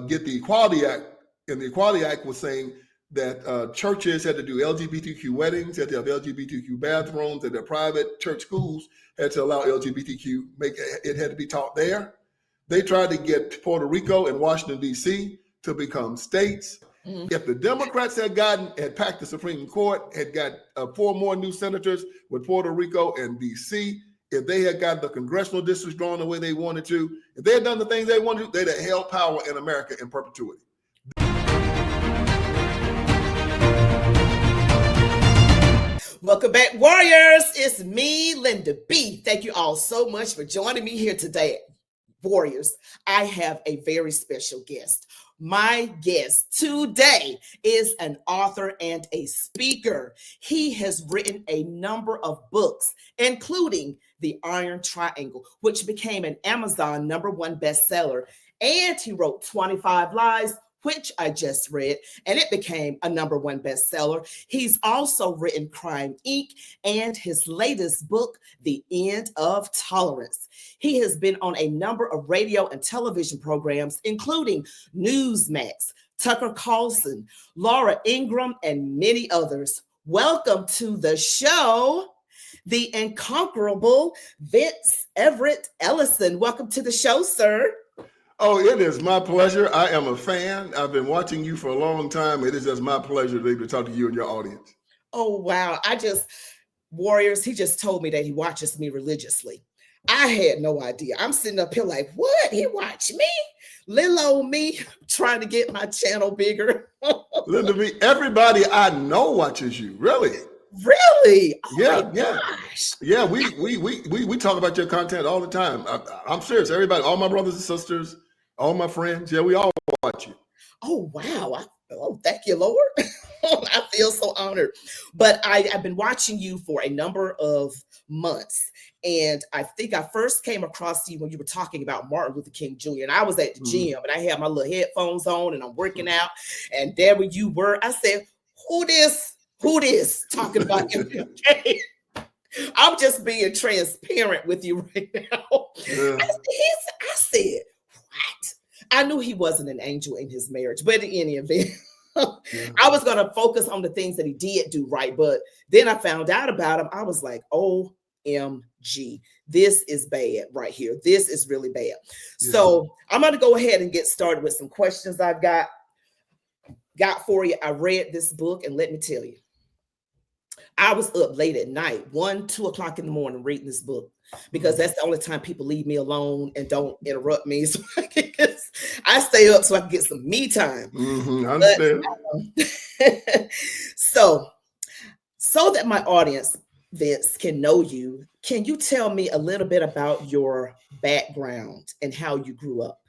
get the Equality Act, and the Equality Act was saying that churches had to do LGBTQ weddings, had to have LGBTQ bathrooms, and their private church schools had to allow LGBTQ, it had to be taught there. They tried to get Puerto Rico and Washington, D.C. to become states. Mm-hmm. If the Democrats had packed the Supreme Court, had got 4 more new senators with Puerto Rico and D.C., if they had got the congressional districts drawn the way they wanted to, if they had done the things they wanted to, they'd have held power in America in perpetuity. Welcome back, Warriors. It's me, Linda B. Thank you all so much for joining me here today. Warriors, I have a very special guest. My guest today is an author and a speaker. He has written a number of books, including The Iron Triangle, which became an Amazon #1 bestseller. And he wrote 25 Lies, which I just read, and it became a #1 bestseller. He's also written Crime Inc. and his latest book, The End of Tolerance. He has been on a number of radio and television programs, including Newsmax, Tucker Carlson, Laura Ingraham, and many others. Welcome to the show, the incomparable Everett Ellison. Welcome to the show, sir. Oh, it is my pleasure. I am a fan. I've been watching you for a long time. It is just my pleasure to be able to talk to you and your audience. Oh, wow. Warriors, he just told me that he watches me religiously. I had no idea. I'm sitting up here like, what? He watched me? Little old me trying to get my channel bigger. Linda B, everybody I know watches you. Really? Really? Oh yeah. Gosh. Yeah, we talk about your content all the time. I'm serious. Everybody, all my brothers and sisters, all my friends, yeah, we all watch you. Oh, wow. Thank you, Lord. I feel so honored. But I've been watching you for a number of months. And I think I first came across you when you were talking about Martin Luther King Jr. And I was at the gym and I had my little headphones on and I'm working out. And there you were. I said, who this talking about MLK? I'm just being transparent with you right now. Yeah. I said, what? I knew he wasn't an angel in his marriage, but in any event, I was going to focus on the things that he did do right. But then I found out about him. I was like, OMG, this is bad right here. This is really bad. Yeah. So I'm going to go ahead and get started with some questions I've got for you. I read this book, and let me tell you, I was up late at night, 1, 2 o'clock in the morning reading this book, because that's the only time people leave me alone and don't interrupt me. So I stay up so I can get some me time. I understand. But, so that my audience, Vince, can know you, can you tell me a little bit about your background and how you grew up?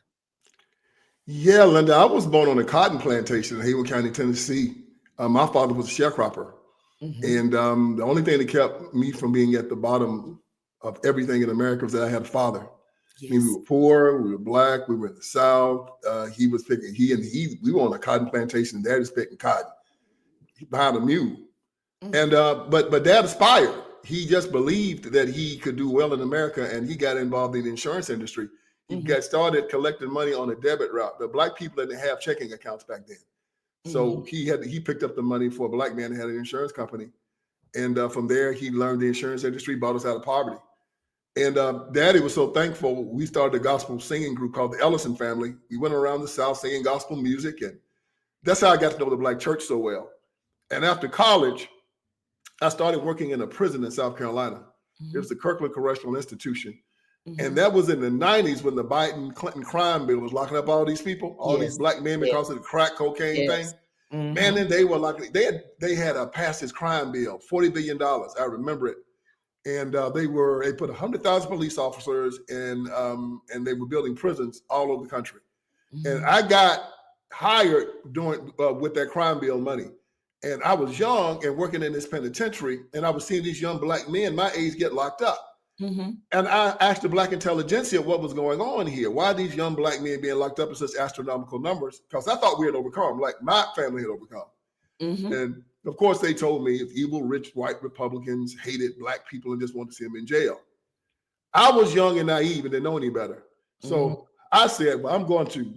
Yeah, Linda, I was born on a cotton plantation in Haywood County, Tennessee. My father was a sharecropper. And the only thing that kept me from being at the bottom of everything in America was that I had a father. Yes. I mean, we were poor, we were Black, we were in the South. We were on a cotton plantation, and Dad was picking cotton behind a mule. And but Dad aspired. He just believed that he could do well in America, and he got involved in the insurance industry. He got started collecting money on a debit route. The Black people didn't have checking accounts back then. So he picked up the money for a Black man that had an insurance company. And from there, he learned the insurance industry, brought us out of poverty. And Daddy was so thankful. We started a gospel singing group called the Ellison family. We went around the South singing gospel music. And that's how I got to know the Black church so well. And after college, I started working in a prison in South Carolina. It was the Kirkland Correctional Institution. And that was in the 90s when the Biden-Clinton crime bill was locking up all these people, all these Black men because of the crack cocaine thing. Man, then they were like, they had passed this crime bill, $40 billion. I remember it. And they put 100,000 police officers and they were building prisons all over the country. And I got hired with that crime bill money. And I was young and working in this penitentiary, and I was seeing these young Black men my age get locked up. And I asked the Black intelligentsia what was going on here. Why are these young Black men being locked up in such astronomical numbers? Because I thought we had overcome, like my family had overcome. And of course, they told me if evil, rich, white Republicans hated Black people and just wanted to see them in jail. I was young and naive and didn't know any better. So I said, well, I'm going to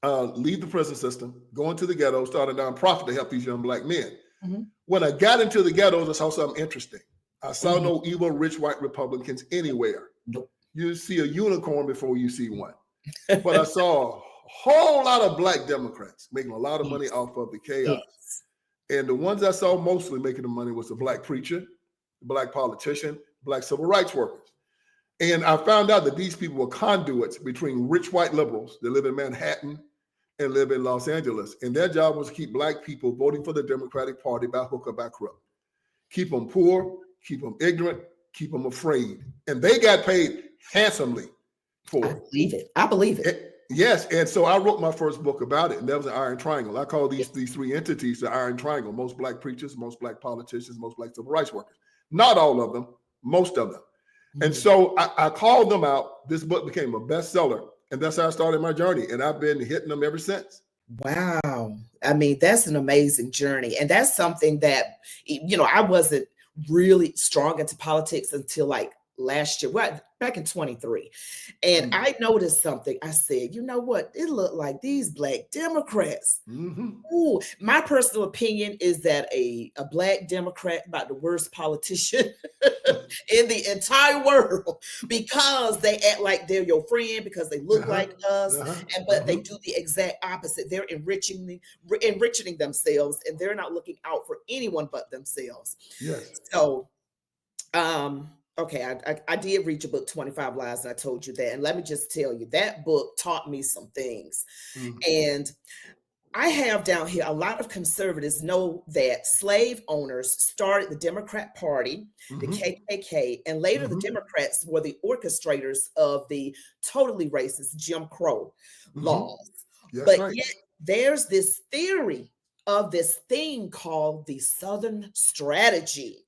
leave the prison system, go into the ghetto, start a nonprofit to help these young black men. Mm-hmm. When I got into the ghettos, I saw something interesting. I saw Mm-hmm. no evil, rich white Republicans anywhere. Nope. You see a unicorn before you see one. But I saw a whole lot of black Democrats making a lot of money off of the chaos. Yes. And the ones I saw mostly making the money was the black preacher, the black politician, black civil rights workers. And I found out that these people were conduits between rich white liberals that live in Manhattan and live in Los Angeles. And their job was to keep black people voting for the Democratic Party by hook or by crook. Keep them poor, keep them ignorant, keep them afraid. And they got paid handsomely for it. I believe it. I believe it. Yes. And so I wrote my first book about it, and that was an iron triangle. I call these three entities the iron triangle: most black preachers, most black politicians, most black civil rights workers. Not all of them, most of them. Mm-hmm. And so I called them out. This book became a bestseller, and that's how I started my journey. And I've been hitting them ever since. Wow. I mean, that's an amazing journey. And that's something that, I wasn't really strong into politics until like last year, back in 23. And I noticed something. I said, you know what? It looked like these black Democrats. Mm-hmm. Ooh, my personal opinion is that a black Democrat about the worst politician in the entire world, because they act like they're your friend, because they look like us, but they do the exact opposite. They're enriching themselves, and they're not looking out for anyone but themselves. Yes. So, okay, I did read your book, 25 Lies, and I told you that. And let me just tell you, that book taught me some things. Mm-hmm. And I have down here, a lot of conservatives know that slave owners started the Democrat Party, the KKK, and later the Democrats were the orchestrators of the totally racist Jim Crow laws. But yet there's this theory of this thing called the Southern Strategy,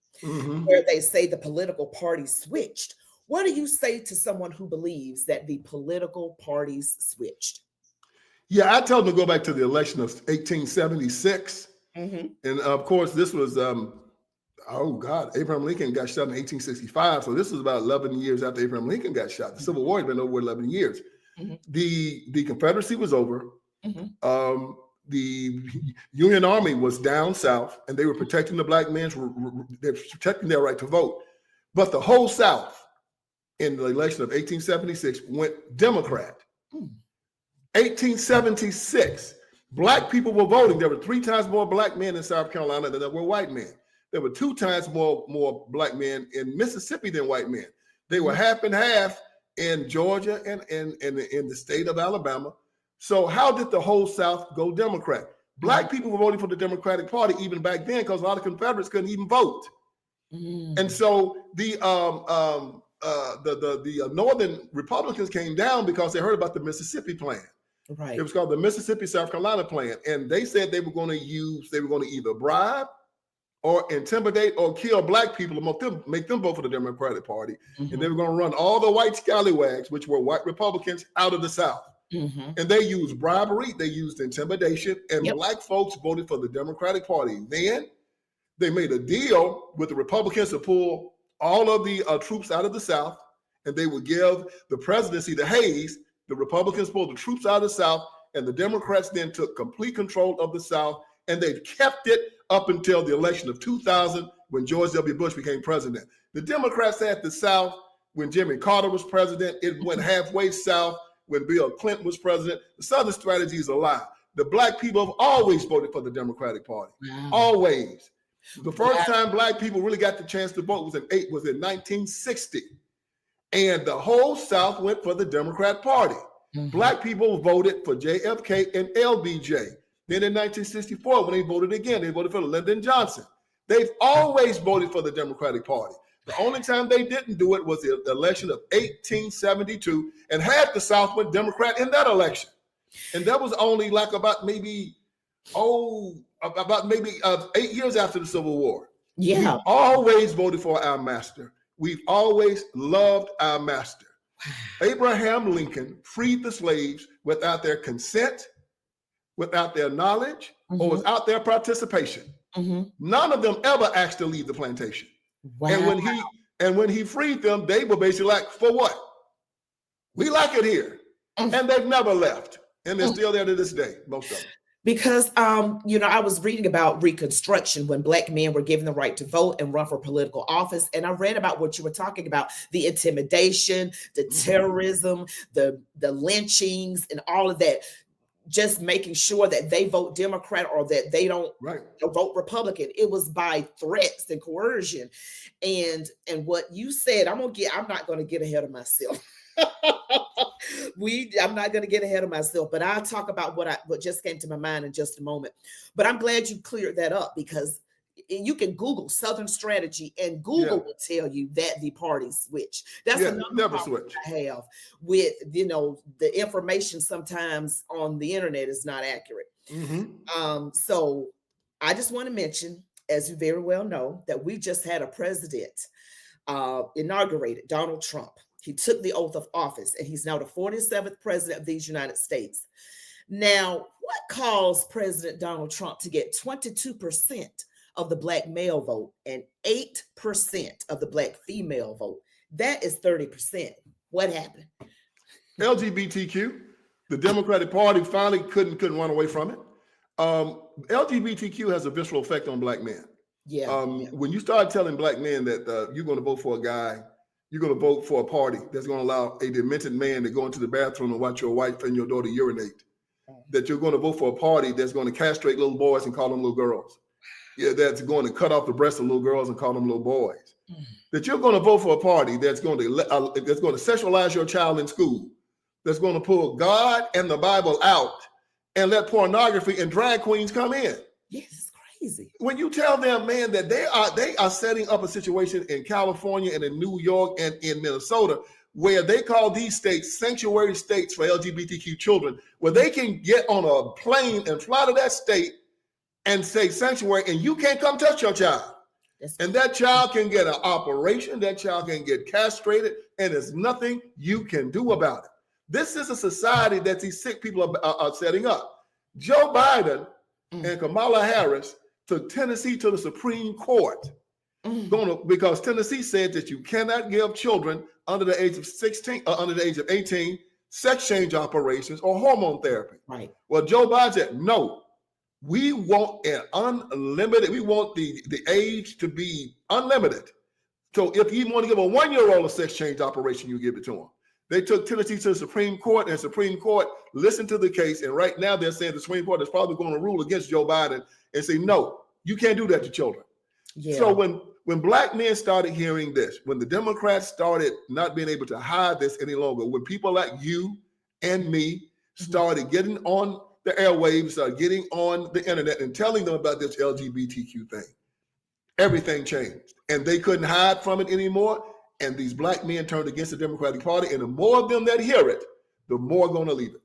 where they say the political parties switched. What do you say to someone who believes that the political parties switched? Yeah, I tell them to go back to the election of 1876. And of course, this was, Abraham Lincoln got shot in 1865. So this was about 11 years after Abraham Lincoln got shot. The Civil War had been over 11 years. The Confederacy was over. The Union Army was down south, and they were protecting the black men. They were protecting their right to vote. But the whole South in the election of 1876 went Democrat. 1876, black people were voting. There were 3 times more black men in South Carolina than there were white men. There were 2 times more black men in Mississippi than white men. They were half and half in Georgia and in the state of Alabama. So how did the whole South go Democrat? Black people were voting for the Democratic Party even back then, because a lot of Confederates couldn't even vote. And so the Northern Republicans came down because they heard about the Mississippi plan. It was called the Mississippi South Carolina plan, and they said they were going to either bribe or intimidate or kill black people and make them vote for the Democratic Party, and they were going to run all the white scallywags, which were white Republicans, out of the South. And they used bribery, they used intimidation, and black folks voted for the Democratic Party. Then they made a deal with the Republicans to pull all of the troops out of the South, and they would give the presidency to Hayes. The Republicans pulled the troops out of the South, and the Democrats then took complete control of the South, and they've kept it up until the election of 2000, when George W. Bush became president. The Democrats had the South when Jimmy Carter was president. It went halfway south when Bill Clinton was president. The Southern strategy is a lie. The black people have always voted for the Democratic Party. Always. The first time black people really got the chance to vote was in 1960. And the whole South went for the Democrat Party. Black people voted for JFK and LBJ. Then in 1964, when they voted again, they voted for Lyndon Johnson. They've always voted for the Democratic Party. The only time they didn't do it was the election of 1872, and half the South went Democrat in that election. And that was only like about maybe 8 years after the Civil War. We've always voted for our master. We've always loved our master. Abraham Lincoln freed the slaves without their consent, without their knowledge, or without their participation. None of them ever asked to leave the plantation. And when he freed them, they were basically like, for what? We like it here. And they've never left. And they're still there to this day, most of them. Because I was reading about Reconstruction when Black men were given the right to vote and run for political office, and I read about what you were talking about, the intimidation, the terrorism, the lynchings, and all of that, just making sure that they vote Democrat or that they don't vote Republican. It was by threats and coercion. And what you said, I'm not gonna get ahead of myself. I'm not going to get ahead of myself, but I'll talk about what just came to my mind in just a moment. But I'm glad you cleared that up, because you can Google Southern strategy and Google will tell you that the party switch. That's another problem I have with, the information sometimes on the internet is not accurate. So I just want to mention, as you very well know, that we just had a president inaugurated, Donald Trump. He took the oath of office, and he's now the 47th president of these United States. Now, what caused President Donald Trump to get 22% of the Black male vote and 8% of the Black female vote? That is 30%. What happened? LGBTQ. The Democratic Party finally couldn't run away from it. LGBTQ has a visceral effect on Black men. When you start telling Black men that you're going to vote for a guy, you're going to vote for a party that's going to allow a demented man to go into the bathroom and watch your wife and your daughter urinate, that you're going to vote for a party that's going to castrate little boys and call them little girls, that's going to cut off the breasts of little girls and call them little boys, that you're going to vote for a party that's going to sexualize your child in school, that's going to pull God and the Bible out and let pornography and drag queens come in. Yes. Easy. When you tell them, man, that they are setting up a situation in California and in New York and in Minnesota where they call these states sanctuary states for LGBTQ children, where they can get on a plane and fly to that state and say sanctuary, and you can't come touch your child. And that child can get an operation, that child can get castrated, and there's nothing you can do about it. This is a society that these sick people are setting up. Joe Biden and Kamala Harris took Tennessee to the Supreme Court because Tennessee said that you cannot give children under the age of 16 or under the age of 18 sex change operations or hormone therapy. Right. Well, Joe Biden said, no, we want an unlimited, we want the age to be unlimited. So if you want to give a 1-year-old a sex change operation, you give it to him. They took Tennessee to the Supreme Court, and the Supreme Court listened to the case. And right now they're saying the Supreme Court is probably going to rule against Joe Biden and say, no, you can't do that to children. So when Black men started hearing this, when the Democrats started not being able to hide this any longer, when people like you and me started getting on the airwaves, getting on the internet and telling them about this LGBTQ thing, everything changed. And they couldn't hide from it anymore. And these Black men turned against the Democratic Party. And the more of them that hear it, the more going to leave it.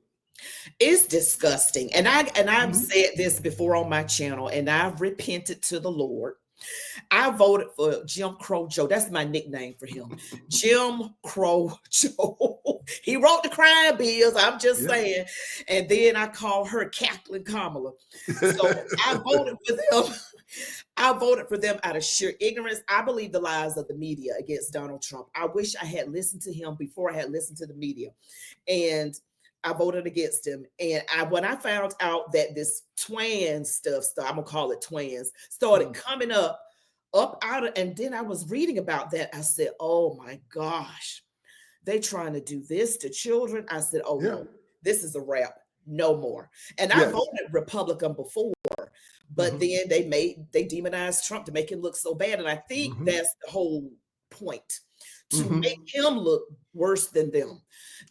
It's disgusting. And I've said this before on my channel, and I've repented to the Lord. I voted for Jim Crow Joe. That's my nickname for him. Jim Crow Joe. He wrote the crime bills, I'm just saying. And then I call her Kathleen Kamala. So I voted for them. I voted for them out of sheer ignorance. I believe the lies of the media against Donald Trump. I wish I had listened to him before I had listened to the media. And I voted against him. And when I found out that this twins stuff, I'm gonna call it twins, started coming up out of, and then I was reading about that. I said, oh my gosh, they trying to do this to children. I said, oh no, this is a wrap. No more. And I voted Republican before, but then they demonized Trump to make him look so bad. And I think that's the whole point. To make him look worse than them,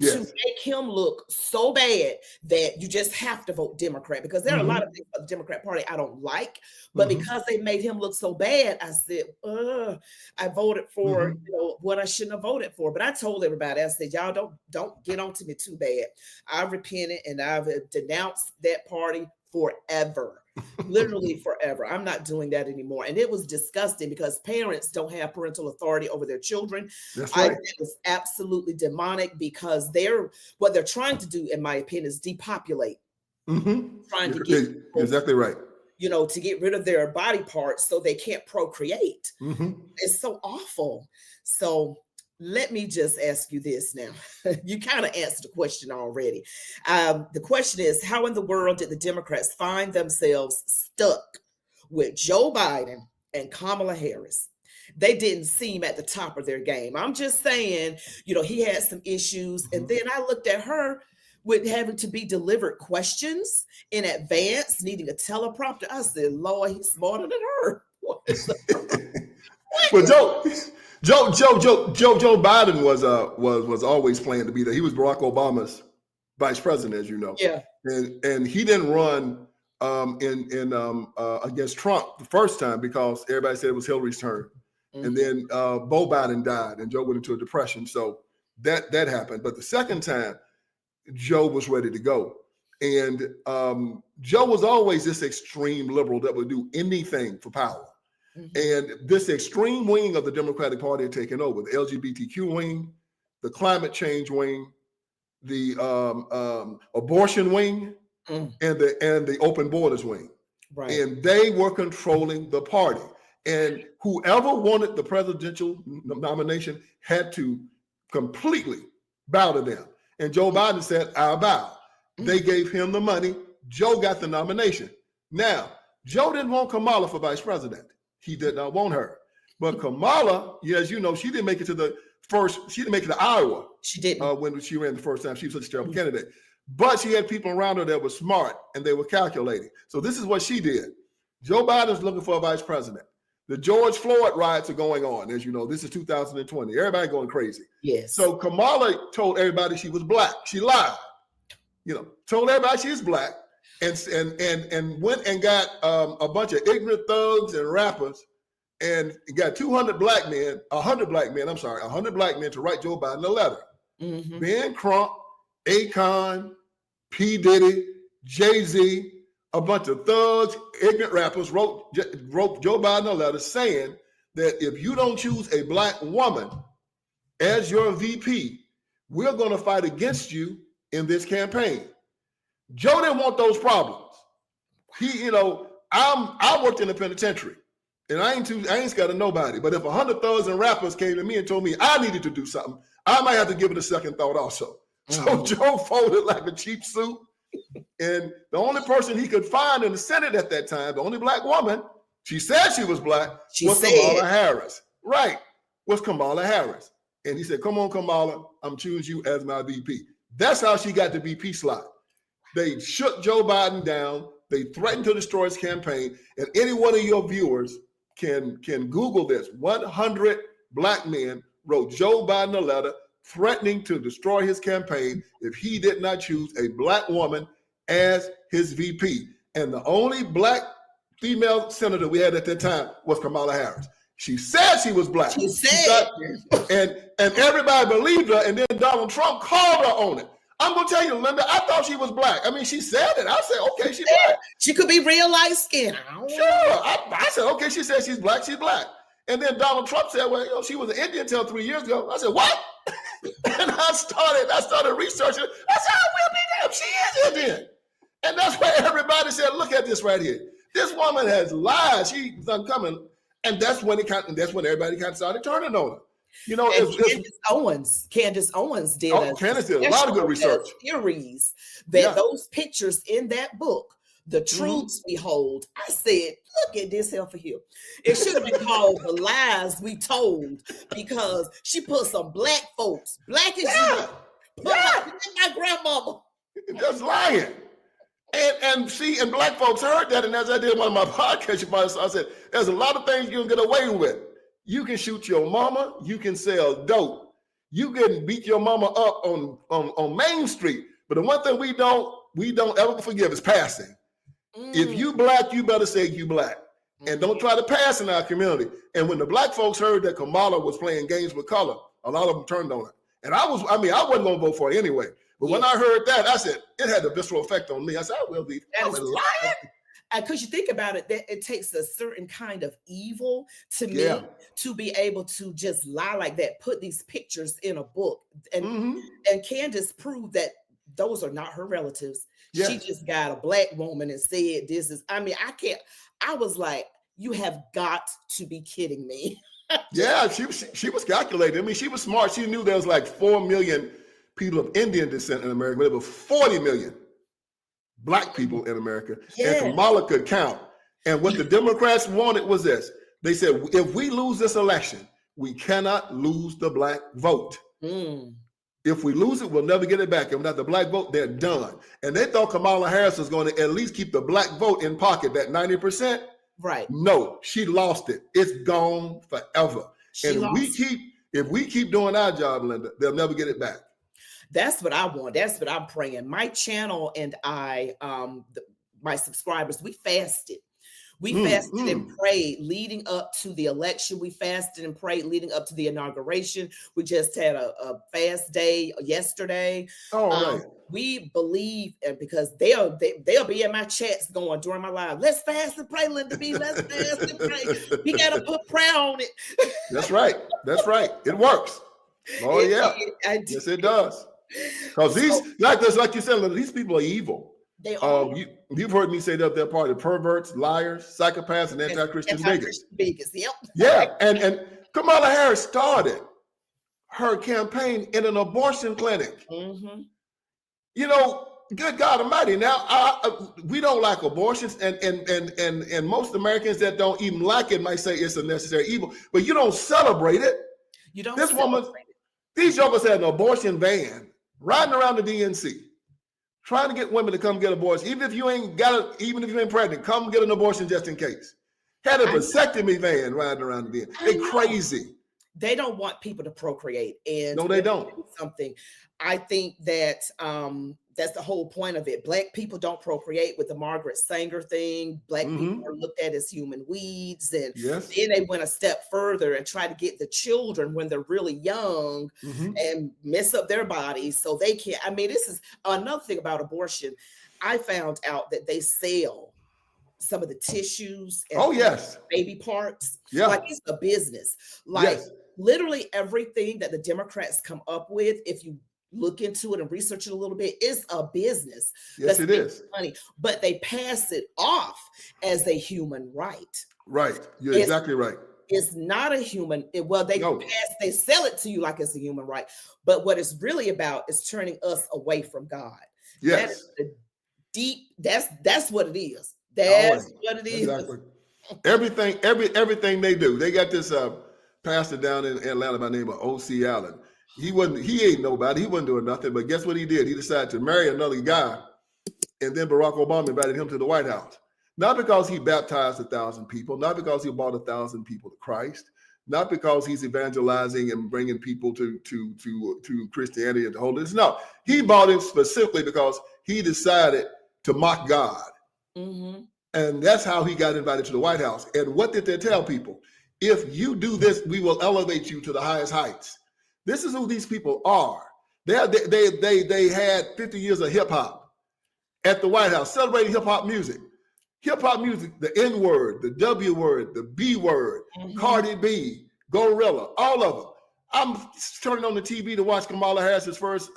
to make him look so bad that you just have to vote Democrat, because there are a lot of things about the Democrat Party I don't like, but because they made him look so bad, I said, I voted for what I shouldn't have voted for. But I told everybody, I said, y'all don't get on to me too bad. I've repented and I've denounced that party forever. Literally forever. I'm not doing that anymore. And it was disgusting because parents don't have parental authority over their children. That's right. It was absolutely demonic, because what they're trying to do, in my opinion, is depopulate. Trying to get exactly right. To get rid of their body parts so they can't procreate. It's so awful. So Let me just ask you this now. You kind of answered the question already. The question is, how in the world did the Democrats find themselves stuck with Joe Biden and Kamala Harris? They didn't seem at the top of their game. I'm just saying, he had some issues. And then I looked at her with having to be delivered questions in advance, needing a teleprompter. I said, Lord, he's smarter than her. What is the- Well, Joe Biden was always planned to be there. He was Barack Obama's vice president, as you know. Yeah. And he didn't run against Trump the first time because everybody said it was Hillary's turn. And then Bo Biden died and Joe went into a depression. So that happened. But the second time, Joe was ready to go. And Joe was always this extreme liberal that would do anything for power. And this extreme wing of the Democratic Party had taken over, the LGBTQ wing, the climate change wing, the abortion wing, and the open borders wing. Right. And they were controlling the party. And whoever wanted the presidential nomination had to completely bow to them. And Joe Biden said, I'll bow. They gave him the money. Joe got the nomination. Now, Joe didn't want Kamala for vice president. He did not want her. But Kamala, as you know, she didn't make it to Iowa. She didn't. When she ran the first time. She was such a terrible candidate. But she had people around her that were smart and they were calculating. So this is what she did. Joe Biden's looking for a vice president. The George Floyd riots are going on. As you know, this is 2020. Everybody going crazy. Yes. So Kamala told everybody she was black. She lied. Told everybody she's black. And went and got a bunch of ignorant thugs and rappers and got 100 black men to write Joe Biden a letter. Ben Crump, Akon, P. Diddy, Jay-Z, a bunch of thugs, ignorant rappers wrote Joe Biden a letter saying that if you don't choose a black woman as your VP, we're going to fight against you in this campaign. Joe didn't want those problems. I worked in the penitentiary, and I ain't scared of nobody. But if 100 thugs and rappers came to me and told me I needed to do something, I might have to give it a second thought also. So Joe folded like a cheap suit, and the only person he could find in the Senate at that time, the only black woman, she said she was black, was Kamala Harris. Right, was Kamala Harris. And he said, come on, Kamala, I'm choosing you as my VP. That's how she got the VP slot. They shook Joe Biden down. They threatened to destroy his campaign. And any one of your viewers can Google this. 100 black men wrote Joe Biden a letter threatening to destroy his campaign if he did not choose a black woman as his VP. And the only black female senator we had at that time was Kamala Harris. She said she was black. She said. And everybody believed her. And then Donald Trump called her on it. I'm going to tell you, Linda, I thought she was black. I mean, she said it. I said, okay, she's black. She could be real light skinned. Sure. I said, okay, she said she's black. She's black. And then Donald Trump said, well, she was an Indian until 3 years ago. I said, what? And I started researching. I said, I will be damned. She is Indian. And that's why everybody said, look at this right here. This woman has lied. She's uncommon. And that's when everybody kind of started turning on her. Candace Owens did a lot of good research. Theories that those pictures in that book, The Truths We Hold. I said, look at this here for you. It should have been called The Lies We Told, because she put some black folks, black as you, my grandmama. Just lying. And black folks heard that, and as I did one of my podcasts, I said, there's a lot of things you can get away with. You can shoot your mama. You can sell dope. You can beat your mama up on Main Street. But the one thing we don't ever forgive is passing. If you black, you better say you black. And don't try to pass in our community. And when the black folks heard that Kamala was playing games with color, a lot of them turned on her. And I wasn't going to vote for her anyway. But when I heard that, I said, it had a visceral effect on me. I said, I will be. I was lying. Because you think about it, that it takes a certain kind of evil to me to be able to just lie like that, put these pictures in a book. And Candace proved that those are not her relatives. Yes. She just got a black woman and said, I was like, you have got to be kidding me. Yeah, she was calculated. I mean, she was smart. She knew there was like 4 million people of Indian descent in America, but there were 40 million black people in America. And Yeah. Kamala could count. And what the Democrats wanted was this. They said, if we lose this election, we cannot lose the black vote. Mm. If we lose it, we'll never get it back. And without the black vote, they're done. And they thought Kamala Harris was going to at least keep the black vote in pocket, that 90%. Right. No, she lost it. It's gone forever. And if we keep doing our job, Linda, they'll never get it back. That's what I want. That's what I'm praying. My channel and I, my subscribers, we fasted. We fasted and prayed leading up to the election. We fasted and prayed leading up to the inauguration. We just had a fast day yesterday. Right. We believe, because they'll be in my chats going during my live. Let's fast and pray, Linda B. Let's fast and pray. We gotta put prayer on it. That's right. That's right. It works. Oh yeah. Yes, it does. Because like you said, these people are evil. They are. You've heard me say that they're part of perverts, liars, psychopaths, and anti-Christian bigots. Yep. Yeah, and Kamala Harris started her campaign in an abortion clinic. Mm-hmm. You know, good God Almighty. Now, we don't like abortions, and most Americans that don't even like it might say it's a necessary evil, but you don't celebrate it. You don't. This woman, these jokers had an abortion van riding around the DNC, trying to get women to come get abortions, even if you ain't pregnant, come get an abortion just in case. Had a vasectomy van riding around the DNC. They crazy. They don't want people to procreate, and no, they don't. Something. I think that that's the whole point of it. Black people don't procreate with the Margaret Sanger thing. Black people are looked at as human weeds, and then they went a step further and try to get the children when they're really young and mess up their bodies so they can't. I mean, this is another thing about abortion. I found out that they sell some of the tissues and baby parts. Like it's a business. Like literally everything that the Democrats come up with, if you look into it and research it a little bit, it's a business. Yes, it is. Money, but they pass it off as a human right. Right. You're exactly right. It's not a human. They sell it to you like it's a human right. But what it's really about is turning us away from God. Yes. That is the deep. That's what it is. That's what it is. Exactly. Everything they do. They got this pastor down in Atlanta by the name of O.C. Allen. He ain't nobody. He wasn't doing nothing. But guess what he did? He decided to marry another guy. And then Barack Obama invited him to the White House. Not because he baptized 1,000 people, not because he brought 1,000 people to Christ, not because he's evangelizing and bringing people to Christianity and to holiness. No, he brought him specifically because he decided to mock God. Mm-hmm. And that's how he got invited to the White House. And what did they tell people? If you do this, we will elevate you to the highest heights. This is who these people are. They had 50 years of hip hop at the White House, celebrating hip hop music. Hip hop music, the N word, the W word, the B word, Cardi B, Gorilla, all of them. I'm turning on the TV to watch Kamala Harris's first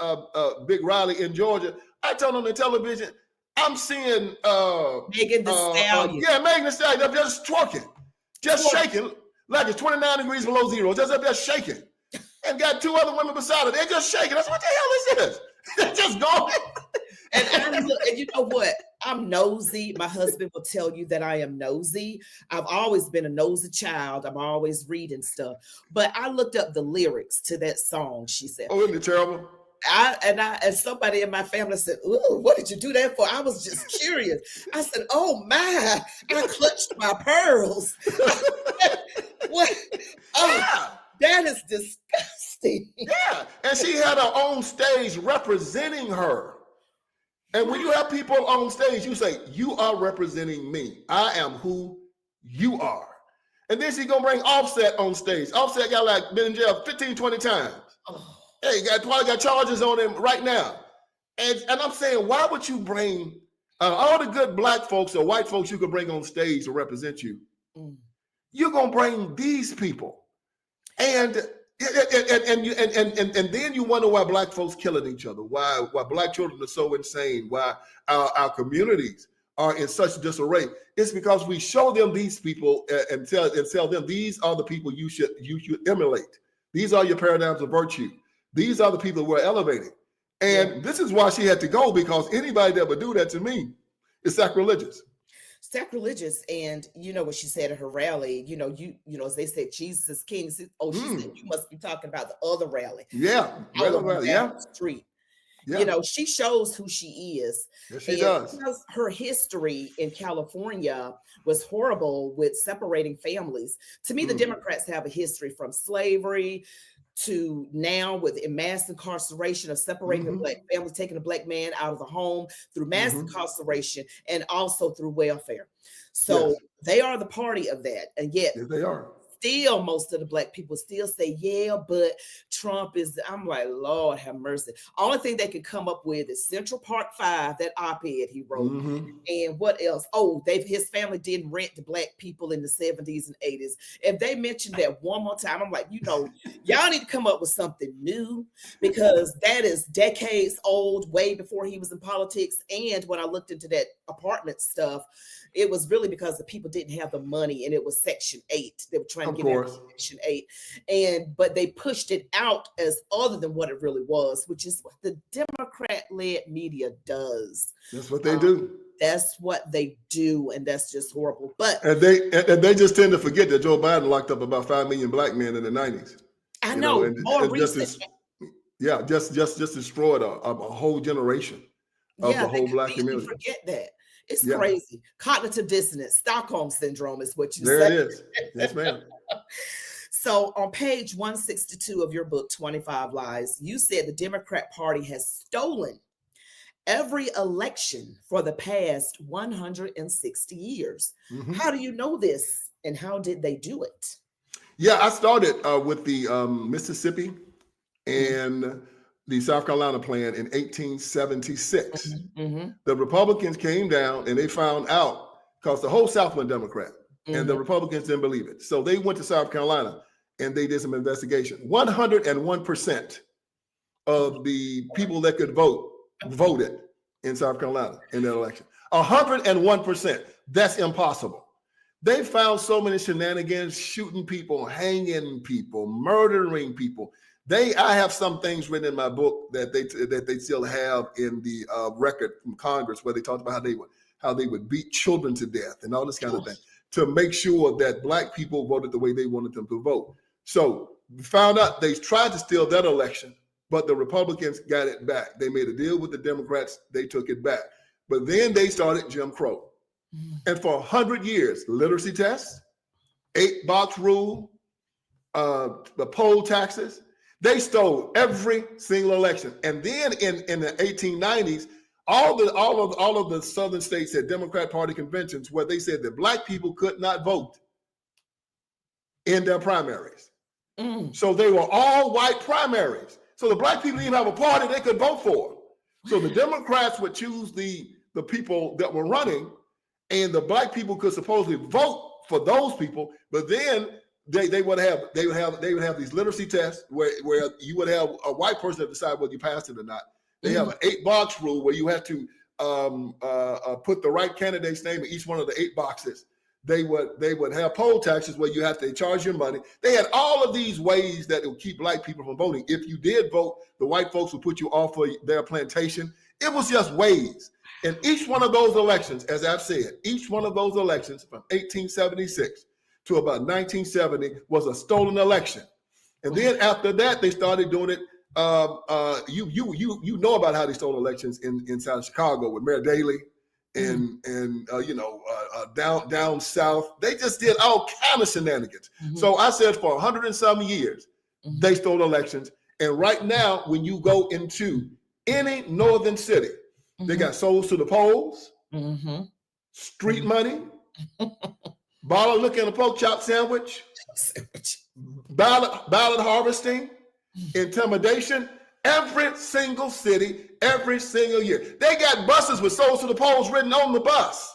big rally in Georgia. I turn on the television. I'm seeing Megan Thee Stallion. Megan Thee Stallion. They're just twerking, just shaking like it's 29 degrees below zero. Just up there shaking, and got two other women beside her. They're just shaking. That's what the hell is this? They're just going. And you know what? I'm nosy. My husband will tell you that I am nosy. I've always been a nosy child. I'm always reading stuff. But I looked up the lyrics to that song. She said, "Oh, isn't it terrible?" And somebody in my family said, "Ooh, what did you do that for?" I was just curious. I said, "Oh my!" I clutched my pearls. What? Oh, that is disgusting. Yeah, and she had her own stage representing her. And when you have people on stage, you say, "You are representing me. I am who you are." And then she's gonna bring Offset on stage. Offset got like been in jail 15, 20 times. Oh. Hey, probably got charges on him right now. And I'm saying, why would you bring all the good black folks or white folks you could bring on stage to represent you? Mm. You're gonna bring these people, and then you wonder why black folks killing each other, why black children are so insane, why our communities are in such disarray, it's because we show them these people and tell them these are the people you should emulate. These are your paradigms of virtue. These are the people we're elevating. And this is why she had to go, because anybody that would do that to me is sacrilegious. Sacrilegious. And you know what she said at her rally, you know, as they said, Jesus is king. She said, you must be talking about the other rally. Yeah. The street. Yeah. You know, she shows who she is. Yes, she does. Because her history in California was horrible with separating families. To me, the Democrats have a history from slavery to now with mass incarceration of separating the black families, taking a black man out of the home through mass incarceration, and also through welfare. So they are the party of that. And yet they are. Still, most of the black people still say, yeah, but Trump is, I'm like, Lord have mercy. Only thing they can come up with is Central Park 5, that op-ed he wrote. And what else? Oh, his family didn't rent to black people in the 70s and 80s. If they mention that one more time, I'm like, y'all need to come up with something new, because that is decades old, way before he was in politics. And when I looked into that apartment stuff, it was really because the people didn't have the money, and it was Section 8. They were trying to get out of Section 8. But they pushed it out as other than what it really was, which is what the Democrat-led media does. That's what they do. That's what they do, and that's just horrible. But and they just tend to forget that Joe Biden locked up about 5 million black men in the 90s. I know. Just destroyed a whole generation of the whole black community. Forget that. It's crazy. Cognitive dissonance, Stockholm syndrome is what you say. There it is. Yes, ma'am. So on page 162 of your book, 25 Lies, you said the Democrat Party has stolen every election for the past 160 years. How do you know this, and how did they do it? Yeah, I started with the Mississippi and the South Carolina plan in 1876. The Republicans came down and they found out, because the whole South went Democrat, and the Republicans didn't believe it. So they went to South Carolina and they did some investigation. 101% of the people that could vote voted in South Carolina in that election. 101%. That's impossible. They found so many shenanigans, shooting people, hanging people, murdering people. I have some things written in my book that they still have in the record from Congress, where they talked about how they would beat children to death and all this kind of thing to make sure that black people voted the way they wanted them to vote. So we found out they tried to steal that election, but the Republicans got it back. They made a deal with the Democrats. They took it back. But then they started Jim Crow. And for 100 years, literacy tests, 8-box rule, the poll taxes, they stole every single election. And then in the 1890s, all of the southern states had Democrat Party conventions where they said that black people could not vote in their primaries. So they were all white primaries. So the black people didn't even have a party they could vote for. So the Democrats would choose the people that were running, and the black people could supposedly vote for those people, but then they would have these literacy tests where you would have a white person that decide whether you passed it or not. They have an 8-box rule where you have to put the right candidate's name in each one of the 8 boxes. They would have poll taxes where they charge you money. They had all of these ways that would keep black people from voting. If you did vote, the white folks would put you off of their plantation. It was just ways. And each one of those elections, as I've said, each one of those elections from 1876 to about 1970 was a stolen election. And then after that, they started doing it. You know about how they stole elections inside Chicago with Mayor Daley and down south. They just did all kind of shenanigans. So I said for 100 and some years, they stole elections. And right now, when you go into any northern city, they got souls to the polls, street money, bottle of liquor and a pork chop sandwich, ballot harvesting, intimidation. Every single city, every single year. They got buses with souls to the polls written on the bus.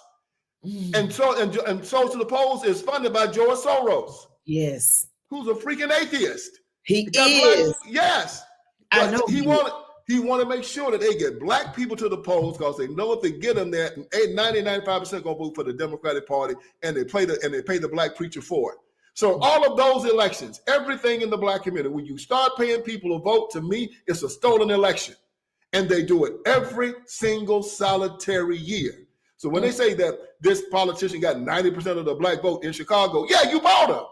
And souls to the polls is funded by George Soros. Yes. Who's a freaking atheist. He is. Yes. I know. He want to make sure that they get black people to the polls because they know if they get them there, 95% gonna vote for the Democratic Party, and they pay the black preacher for it. So all of those elections, everything in the black community, when you start paying people to vote, to me, it's a stolen election. And they do it every single solitary year. So when they say that this politician got 90% of the black vote in Chicago, yeah, you bought them.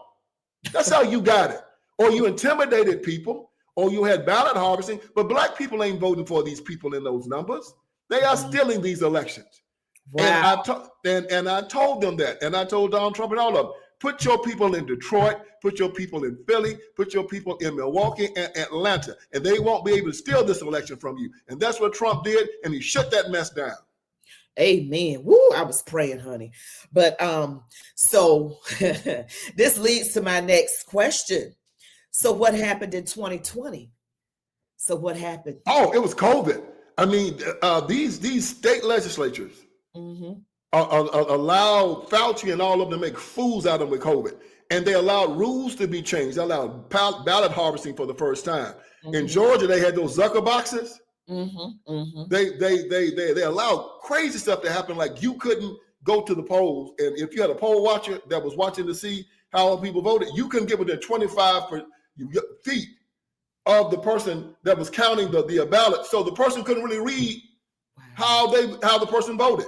That's how you got it. Or you intimidated people, or you had ballot harvesting, but black people ain't voting for these people in those numbers. They are stealing these elections. Wow. And I told them that, and I told Donald Trump and all of them, put your people in Detroit, put your people in Philly, put your people in Milwaukee and Atlanta, and they won't be able to steal this election from you. And that's what Trump did, and he shut that mess down. Amen. Woo, I was praying, honey. But so this leads to my next question. So what happened in 2020? So what happened? Oh, it was COVID. I mean, these state legislatures allowed Fauci and all of them to make fools out of them with COVID. And they allowed rules to be changed. They allowed ballot harvesting for the first time. In Georgia, they had those Zucker boxes. They allowed crazy stuff to happen. Like you couldn't go to the polls, and if you had a poll watcher that was watching to see how people voted, you couldn't get within 25 feet of the person that was counting the ballot. So the person couldn't really read how the person voted,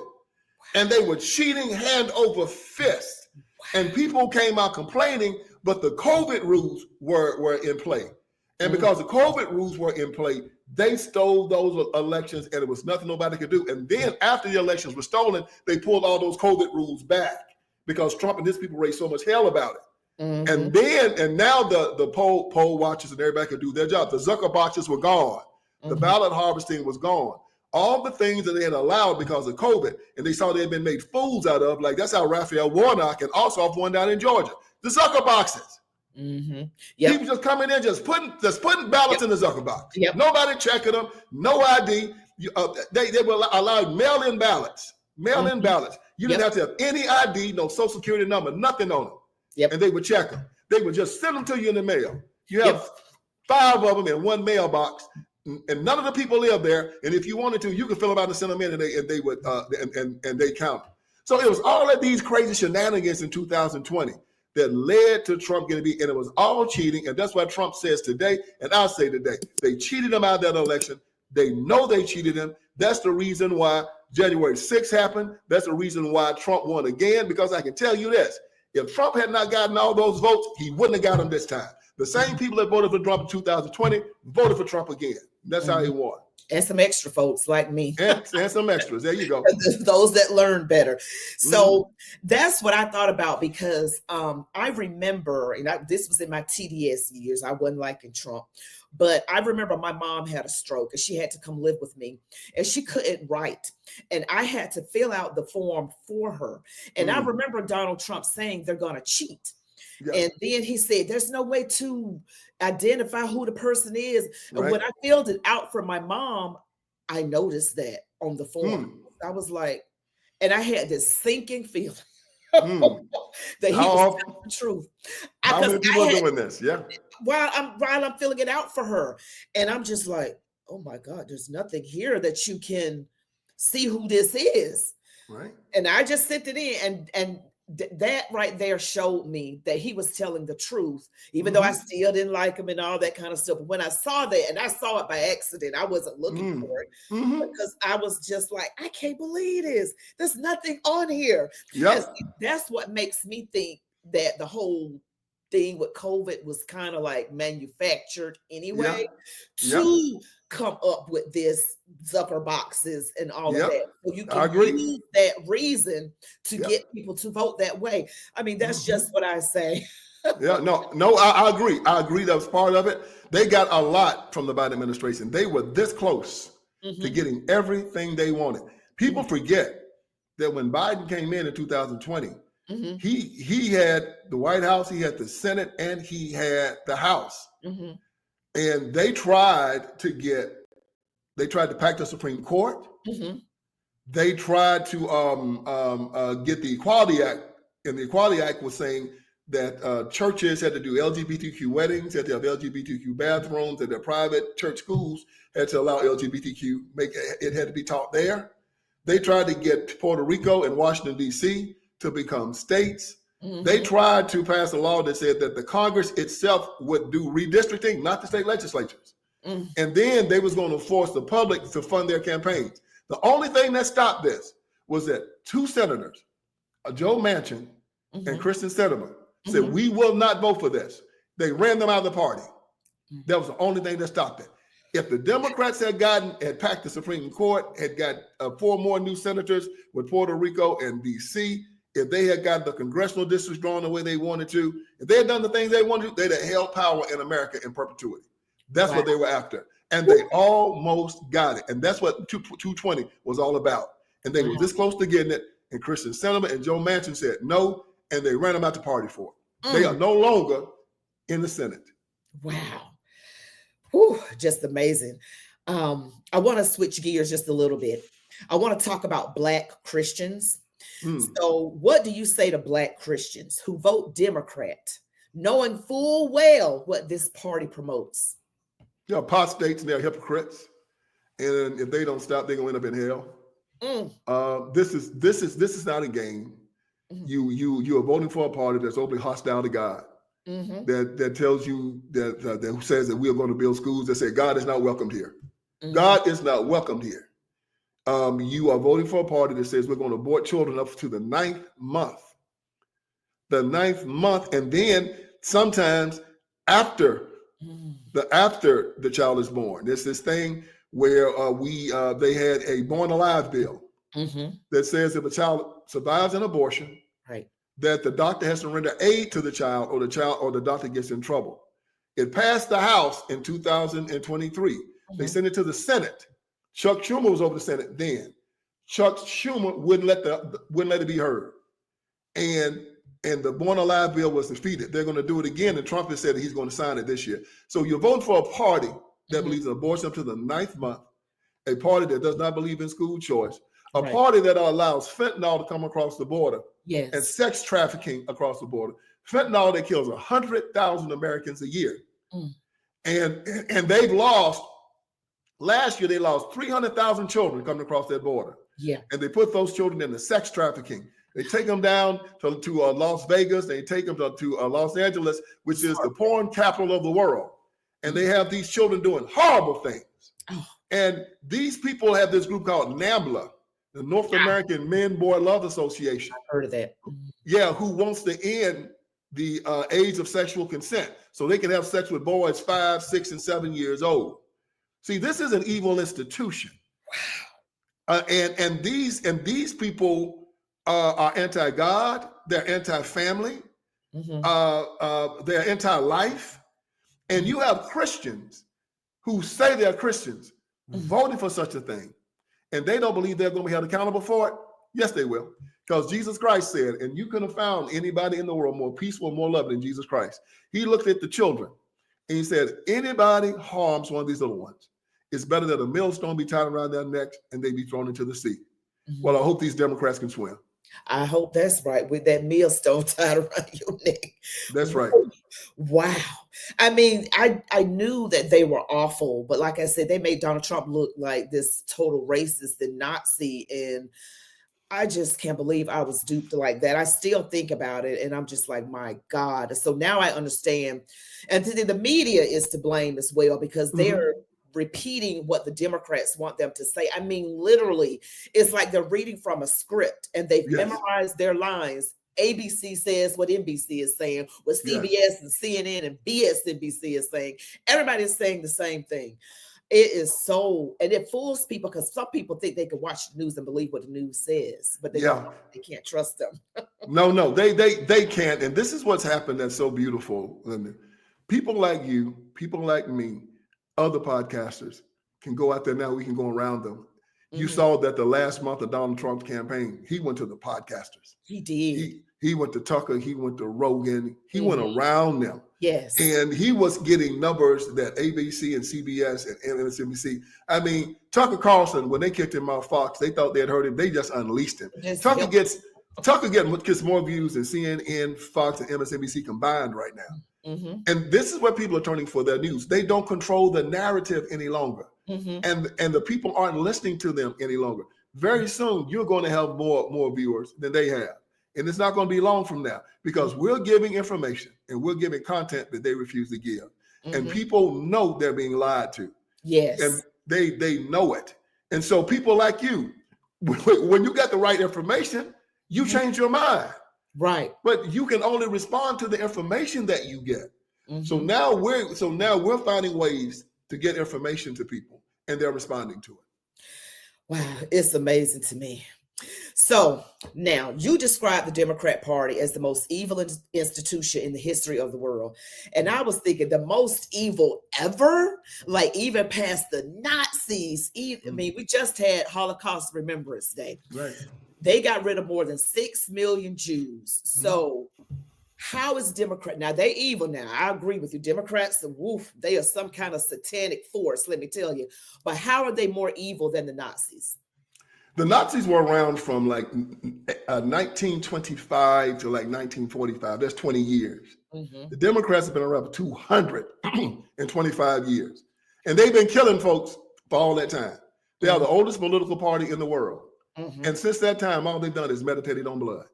and they were cheating hand over fist. And people came out complaining, but the COVID rules were in play, and because the COVID rules were in play, they stole those elections, and it was nothing nobody could do. And then after the elections were stolen, they pulled all those COVID rules back because Trump and his people raised so much hell about it. And now the poll watchers and everybody could do their job. The Zucker boxes were gone. The ballot harvesting was gone. All the things that they had allowed because of COVID, and they saw they had been made fools out of, like that's how Raphael Warnock and Ossoff won down in Georgia. The Zucker boxes. People just coming in, just putting ballots in the Zucker box. Nobody checking them, no ID. They were allowed mail-in ballots. Mail-in ballots. You didn't have to have any ID, no social security number, nothing on them. And they would check them. They would just send them to you in the mail. You have 5 of them in one mailbox, and none of the people live there. And if you wanted to, you could fill them out and send them in, and they would and they count. So it was all of these crazy shenanigans in 2020 that led to Trump getting beat, and it was all cheating. And that's why Trump says today, and I'll say today, they cheated him out of that election. They know they cheated him. That's the reason why January 6th happened. That's the reason why Trump won again, because I can tell you this. If Trump had not gotten all those votes, he wouldn't have got them this time. The same people that voted for Trump in 2020 voted for Trump again. That's how he won. And some extra folks like me. and some extras. There you go. Those that learn better. So that's what I thought about, because I remember, and this was in my TDS years, I wasn't liking Trump, but I remember my mom had a stroke and she had to come live with me, and she couldn't write. And I had to fill out the form for her. And I remember Donald Trump saying they're going to cheat. And then he said, there's no way to identify who the person is. And when I filled it out for my mom, I noticed that on the form. I was like, and I had this sinking feeling that he was telling the truth. How many people are doing this? While I'm filling it out for her. And I'm just like, oh my God, there's nothing here that you can see who this is. Right. And I just sent it in, and that right there showed me that he was telling the truth, even though I still didn't like him and all that kind of stuff. But when I saw that, and I saw it by accident, I wasn't looking for it, because I was just like, I can't believe this. There's nothing on here. That's what makes me think that the whole thing with COVID was kind of like manufactured anyway to come up with this Zucker boxes and all of that. So you can use that reason to get people to vote that way. I mean, that's just what I say. I agree. I agree. That was part of it. They got a lot from the Biden administration. They were this close to getting everything they wanted. People forget that when Biden came in 2020, he had the White House, he had the Senate, and he had the House. And they tried to pack the Supreme Court. They tried to get the Equality Act, and the Equality Act was saying that churches had to do LGBTQ weddings, had to have LGBTQ bathrooms, and their private church schools had to allow LGBTQ, it had to be taught there. They tried to get Puerto Rico and Washington, D.C. to become states. They tried to pass a law that said that the Congress itself would do redistricting, not the state legislatures. And then they was going to force the public to fund their campaigns. The only thing that stopped this was that two senators, Joe Manchin and Kristen Sinema, said, we will not vote for this. They ran them out of the party. That was the only thing that stopped it. If the Democrats had packed the Supreme Court, had got 4 more new senators with Puerto Rico and D.C., if they had got the congressional districts drawn the way they wanted to, if they had done the things they wanted to, they'd have held power in America in perpetuity. That's what they were after. And they almost got it. And that's what 220 was all about. And they were this close to getting it. And Kristen Sinema and Joe Manchin said no, and they ran them out the party for it. They are no longer in the Senate. Wow. Whew, just amazing. I want to switch gears just a little bit. I want to talk about Black Christians. So what do you say to Black Christians who vote Democrat, knowing full well what this party promotes? Yeah, apostates and they're hypocrites. And if they don't stop, they're going to end up in hell. This is not a game. You are voting for a party that's openly hostile to God. That tells you that who says that we are going to build schools that say God is not welcomed here. God is not welcomed here. You are voting for a party that says we're going to abort children up to the 9th month. The 9th month, and then sometimes after the child is born. There's this thing where they had a born alive bill that says if a child survives an abortion, that the doctor has to render aid to the child or the doctor gets in trouble. It passed the House in 2023. They sent it to the Senate. Chuck Schumer was over the Senate then. Chuck Schumer wouldn't let it be heard. And the born alive bill was defeated. They're going to do it again. And Trump has said that he's going to sign it this year. So you're voting for a party that believes in abortion up to the 9th month, a party that does not believe in school choice, a party that allows fentanyl to come across the border and sex trafficking across the border. Fentanyl that kills 100,000 Americans a year. And they've lost, last year they lost 300,000 children coming across that border. And they put those children into sex trafficking. They take them down to Las Vegas. They take them to Los Angeles, which is the porn capital of the world. And they have these children doing horrible things. And these people have this group called NAMBLA, the North American Men Boy Love Association. I've heard of that. Yeah, who wants to end the age of sexual consent so they can have sex with boys 5, 6, and 7 years old. See, this is an evil institution. And these people are anti-God, they're anti-family, they're anti-life. And you have Christians who say they're Christians voting for such a thing. And they don't believe they're going to be held accountable for it. Yes, they will. Because Jesus Christ said, and you couldn't have found anybody in the world more peaceful, more loving than Jesus Christ. He looked at the children and he said, anybody harms one of these little ones, it's better that a millstone be tied around their neck and they be thrown into the sea. Well, I hope these Democrats can swim. I hope that's right, with that millstone tied around your neck. That's right. Wow. I mean, I knew that they were awful, but like I said, they made Donald Trump look like this total racist and Nazi, and I just can't believe I was duped like that. I still think about it, and I'm just like, my God. So now I understand. And the media is to blame as well, because they're repeating what the Democrats want them to say. I mean, literally, it's like they're reading from a script and they've memorized their lines. ABC says what NBC is saying, what CBS and CNN and BSNBC is saying. Everybody is saying the same thing. It is so, and it fools people because some people think they can watch the news and believe what the news says, but they can't trust them. No, they can't. And this is what's happened that's so beautiful. People like you, people like me, other podcasters can go out there now. We can go around them. You saw that the last month of Donald Trump's campaign, he went to the podcasters. He did. He went to Tucker. He went to Rogan. He went around them. Yes. And he was getting numbers that ABC and CBS and MSNBC. I mean, Tucker Carlson, when they kicked him out of Fox, they thought they had heard him. They just unleashed him. Tucker gets Tucker gets more views than CNN, Fox, and MSNBC combined right now. Mm-hmm. And this is where people are turning for their news. They don't control the narrative any longer. Mm-hmm. And the people aren't listening to them any longer. Very soon, you're going to have more viewers than they have. And it's not going to be long from now because we're giving information and we're giving content that they refuse to give. And people know they're being lied to. Yes. And they know it. And so people like you, when you got the right information, you change your mind. Right. But you can only respond to the information that you get. So now we're finding ways to get information to people and they're responding to it. Wow, it's amazing to me. So now you describe the Democrat Party as the most evil institution in the history of the world. And I was thinking the most evil ever, like even past the Nazis. I mean, we just had Holocaust Remembrance Day. Right. They got rid of more than 6 million Jews. So how is Democrat? Now they evil now. I agree with you. Democrats, woof, they are some kind of satanic force, let me tell you. But how are they more evil than the Nazis? The Nazis were around from like 1925 to like 1945. That's 20 years. The Democrats have been around for 225 years. And they've been killing folks for all that time. They are the oldest political party in the world. And since that time, all they've done is meditated on blood.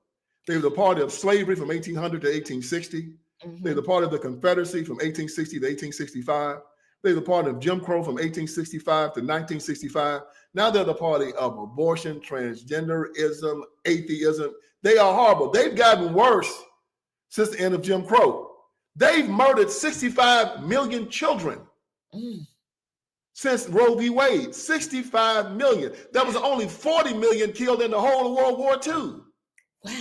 They were the party of slavery from 1800 to 1860. They're the party of the Confederacy from 1860 to 1865. They're the party of Jim Crow from 1865 to 1965. Now they're the party of abortion, transgenderism, atheism. They are horrible. They've gotten worse since the end of Jim Crow. They've murdered 65 million children since Roe v. Wade. 65 million. There was only 40 million killed in the whole of World War II. Wow.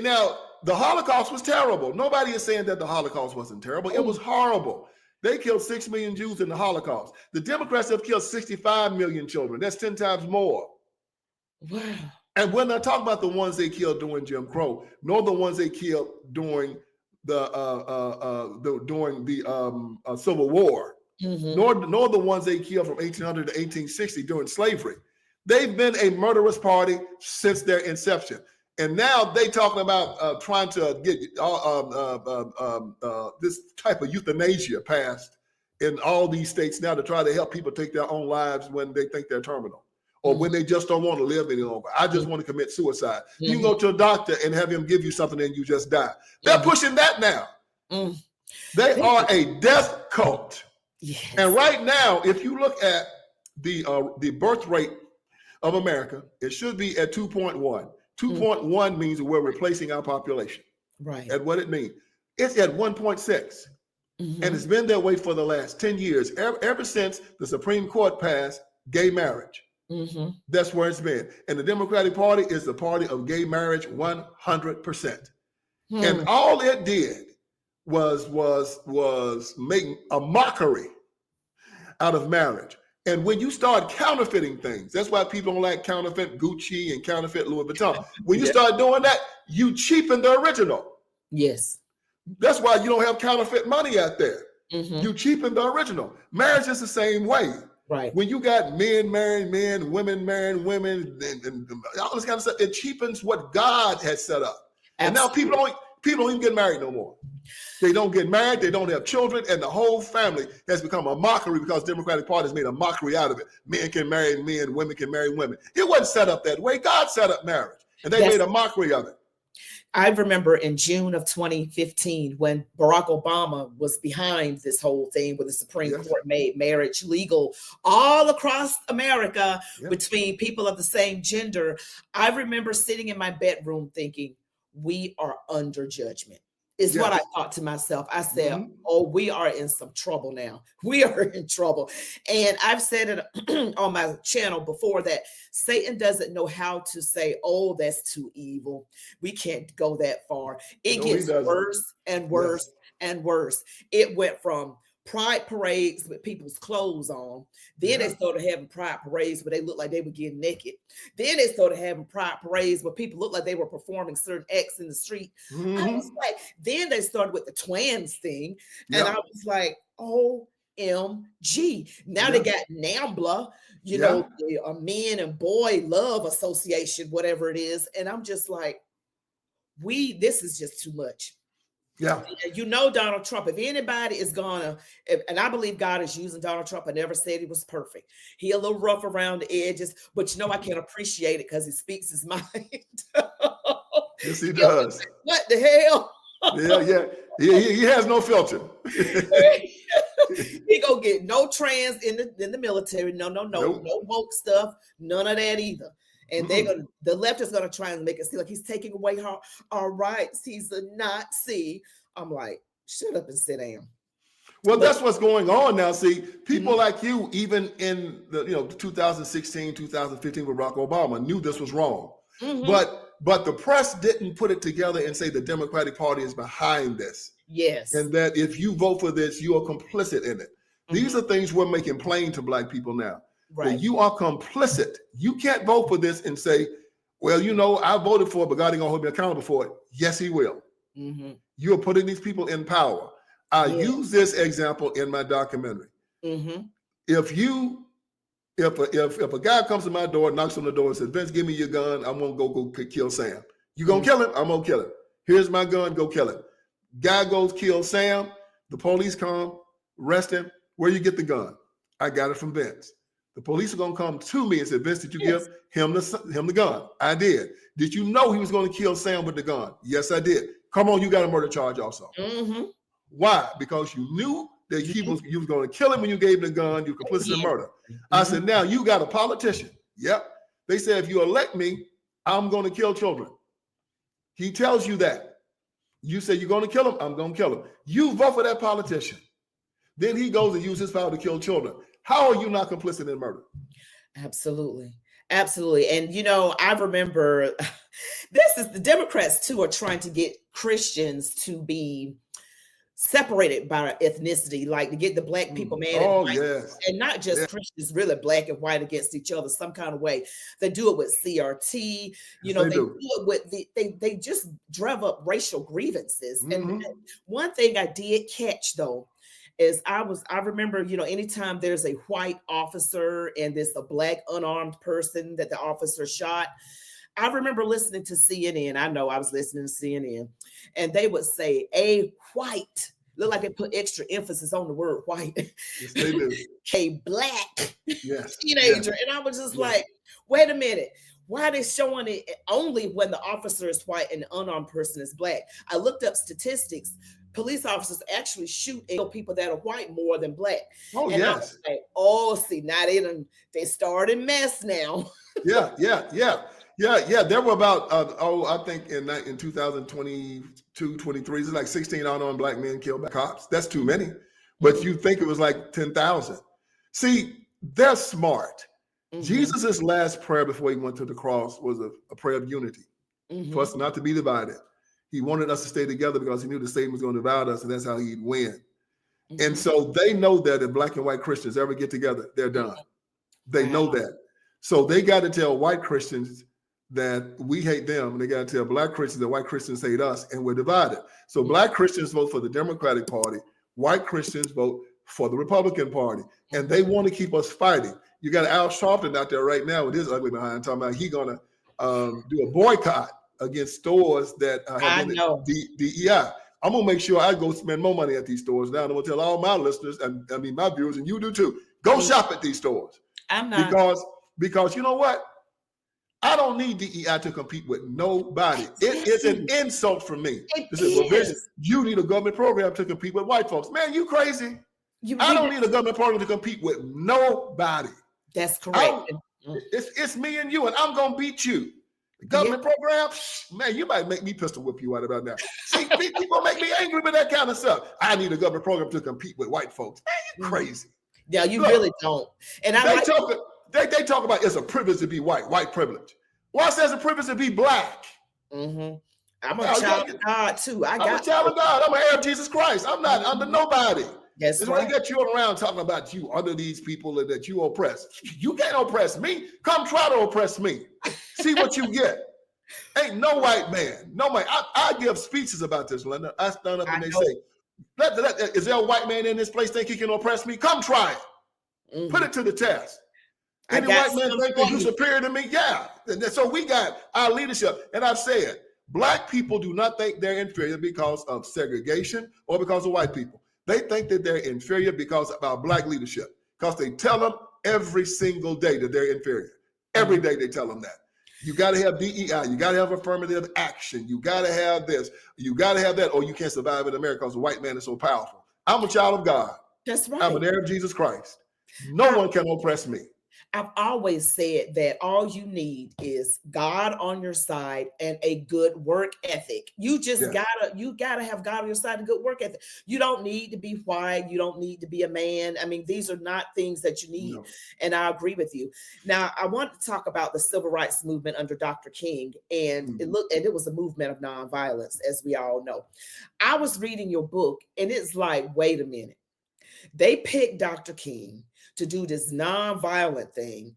Now, the Holocaust was terrible. Nobody is saying that the Holocaust wasn't terrible. It was horrible. They killed 6 million Jews in the Holocaust. The Democrats have killed 65 million children. That's 10 times more. Wow. And we're not talking about the ones they killed during Jim Crow, nor the ones they killed during the Civil War, nor the ones they killed from 1800 to 1860 during slavery. They've been a murderous party since their inception. And now they talking about trying to get this type of euthanasia passed in all these states now to try to help people take their own lives when they think they're terminal or when they just don't want to live any longer. I just want to commit suicide. You can go to a doctor and have him give you something and you just die. They're pushing that now. They are a death cult. Yes. And right now, if you look at the birth rate of America, it should be at 2.1. 2.1 means we're replacing our population. Right. And what it means, it's at 1.6. And it's been that way for the last 10 years, ever since the Supreme Court passed gay marriage. That's where it's been. And the Democratic Party is the party of gay marriage 100%. And all it did was make a mockery out of marriage. And when you start counterfeiting things, that's why people don't like counterfeit Gucci and counterfeit Louis Vuitton. When you start doing that, you cheapen the original. Yes. That's why you don't have counterfeit money out there. You cheapen the original. Marriage is the same way. Right. When you got men marrying men, women marrying women, and all this kind of stuff, it cheapens what God has set up. Absolutely. And now people don't even get married no more. They don't get married, they don't have children, and the whole family has become a mockery because the Democratic Party has made a mockery out of it. Men can marry men, women can marry women. It wasn't set up that way. God set up marriage, and they made a mockery of it. I remember in June of 2015 when Barack Obama was behind this whole thing where the Supreme Court made marriage legal all across America between people of the same gender. I remember sitting in my bedroom thinking, we are under judgment. Is what I thought to myself. I said, oh, we are in some trouble now. We are in trouble. And I've said it on my channel before that Satan doesn't know how to say, oh, that's too evil. We can't go that far. It gets worse and worse and worse. It went from pride parades with people's clothes on. Then they started having pride parades where they looked like they were getting naked. Then they started having pride parades where people looked like they were performing certain acts in the street. I was like, then they started with the twins thing. And I was like, oh OMG. Now they got NAMBLA, you know, a Men and Boy Love Association, whatever it is. And I'm just like, this is just too much. Yeah. You know, Donald Trump, if anybody is gonna, and I believe God is using Donald Trump, I never said he was perfect. He a little rough around the edges, but you know, I can appreciate it because he speaks his mind. Yes, he does. What the hell? Yeah. He has no filter. He gonna get no trans in the military. No woke stuff. None of that either. And the left is gonna try and make it seem like he's taking away our rights. He's a Nazi. I'm like, shut up and sit down. Well, that's what's going on now. See, people like you, even in the 2016, 2015 with Barack Obama, knew this was wrong. But the press didn't put it together and say the Democratic Party is behind this. Yes. And that if you vote for this, you are complicit in it. These are things we're making plain to Black people now. Right. That you are complicit. You can't vote for this and say, well, I voted for it, but God ain't gonna hold me accountable for it. Yes, he will. You are putting these people in power. I use this example in my documentary. If a guy comes to my door, knocks on the door and says, Vince, give me your gun, I'm gonna go kill Sam. You gonna kill him? I'm gonna kill him. Here's my gun, go kill him. Guy goes, kill Sam. The police come, arrest him. Where you get the gun? I got it from Vince. The police are gonna come to me and say, Vince, did you give him the gun? I did. Did you know he was gonna kill Sam with the gun? Yes, I did. Come on, you got a murder charge also. Why? Because you knew that you was going to kill him when you gave him the gun. You complicit in murder. I said, now you got a politician. Yep. They said, if you elect me, I'm going to kill children. He tells you that. You say you're going to kill him. I'm going to kill him. You vote for that politician. Then he goes and uses his power to kill children. How are you not complicit in murder? Absolutely. Absolutely. And, I remember the Democrats too are trying to get Christians to be separated by ethnicity, like to get the Black people mad at white, and not just Christians, really Black and white against each other some kind of way. They do it with CRT, they do it with they just drive up racial grievances. And one thing I did catch though is I remember, anytime there's a white officer and there's a Black unarmed person that the officer shot, I remember listening to CNN. I know I was listening to CNN, and they would say a white. Look like they put extra emphasis on the word white. Yes, they do. A Black teenager. And I was just like, wait a minute. Why are they showing it only when the officer is white and the unarmed person is Black? I looked up statistics. Police officers actually shoot people that are white more than Black. Oh, and yes. I was like, see, now they started mess now. Yeah. There were about, I think in 2022, 23, it's like 16 unarmed Black men killed by cops. That's too many. But you think it was like 10,000. See, they're smart. Jesus' last prayer before he went to the cross was a prayer of unity, for us not to be divided. He wanted us to stay together because he knew the Satan was going to divide us, and that's how he'd win. And so they know that if Black and white Christians ever get together, they're done. They know that. So they got to tell white Christians that we hate them, and they got to tell Black Christians that white Christians hate us, and we're divided. So Black Christians vote for the Democratic Party, white Christians vote for the Republican Party, and they want to keep us fighting. You got Al Sharpton out there right now with his ugly behind talking about he's going to do a boycott against stores that have DEI. I'm going to make sure I go spend more money at these stores now. I'm going to tell all my listeners, and my viewers, and you do too, go shop at these stores. I'm not. Because you know what? I don't need DEI to compete with nobody. It is an insult for me. You need a government program to compete with white folks. Man, you crazy. I don't need a government program to compete with nobody. That's correct. It's me and you, and I'm going to beat you. The government program, man, you might make me pistol whip you right about now. See, people make me angry with that kind of stuff. I need a government program to compete with white folks. Man, you crazy. Yeah, you really don't. And they talk about it's a privilege to be white privilege. Well, it says a privilege to be Black. I'm a child of God too. I'm a child of God. I'm an heir of Jesus Christ. I'm not under nobody. That's why you got you around talking about you under these people that you oppress. You can't oppress me. Come try to oppress me. See what you get. Ain't no white man. No man. I give speeches about this, Linda. I stand up and they say, Is there a white man in this place think he can oppress me? Come try it. Put it to the test. Any white man think that you're superior to me? Yeah. So we got our leadership. And I've said, black people do not think they're inferior because of segregation or because of white people. They think that they're inferior because of our black leadership, because they tell them every single day that they're inferior. Every day they tell them that. You got to have DEI. You got to have affirmative action. You got to have this. You got to have that, or you can't survive in America because the white man is so powerful. I'm a child of God. That's right. I'm an heir of Jesus Christ. No one can oppress me. I've always said that all you need is God on your side and a good work ethic. You just gotta have God on your side and good work ethic. You don't need to be white. You don't need to be a man. I mean, these are not things that you need. No. And I agree with you. Now, I want to talk about the civil rights movement under Dr. King, and it was a movement of nonviolence, as we all know. I was reading your book, and it's like, wait a minute. They picked Dr. King to do this nonviolent thing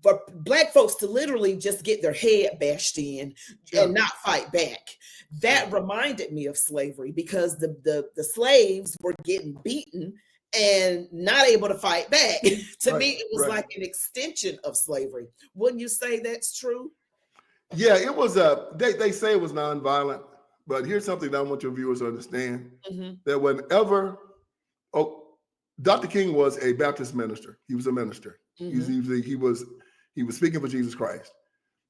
for black folks to literally just get their head bashed in and not fight back. That reminded me of slavery, because the slaves were getting beaten and not able to fight back. To me, it was like an extension of slavery. Wouldn't you say that's true? Yeah, it was they say it was nonviolent, but here's something that I want your viewers to understand. That whenever Dr. King was a Baptist minister. He was a minister. He was speaking for Jesus Christ.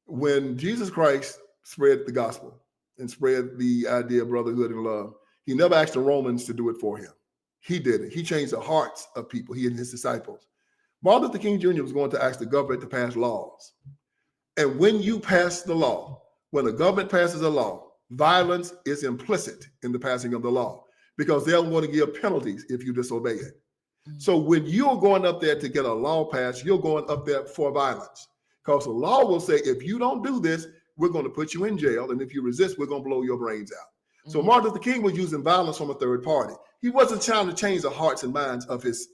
When Jesus Christ spread the gospel and spread the idea of brotherhood and love, he never asked the Romans to do it for him. He did it. He changed the hearts of people, he and his disciples. Martin Luther King Jr. was going to ask the government to pass laws. And when you pass the law, when the government passes a law, violence is implicit in the passing of the law, because they're going to give penalties if you disobey it. So when you're going up there to get a law passed, you're going up there for violence, because the law will say, if you don't do this, we're going to put you in jail. And if you resist, we're going to blow your brains out. So Martin Luther King was using violence from a third party. He wasn't trying to change the hearts and minds of his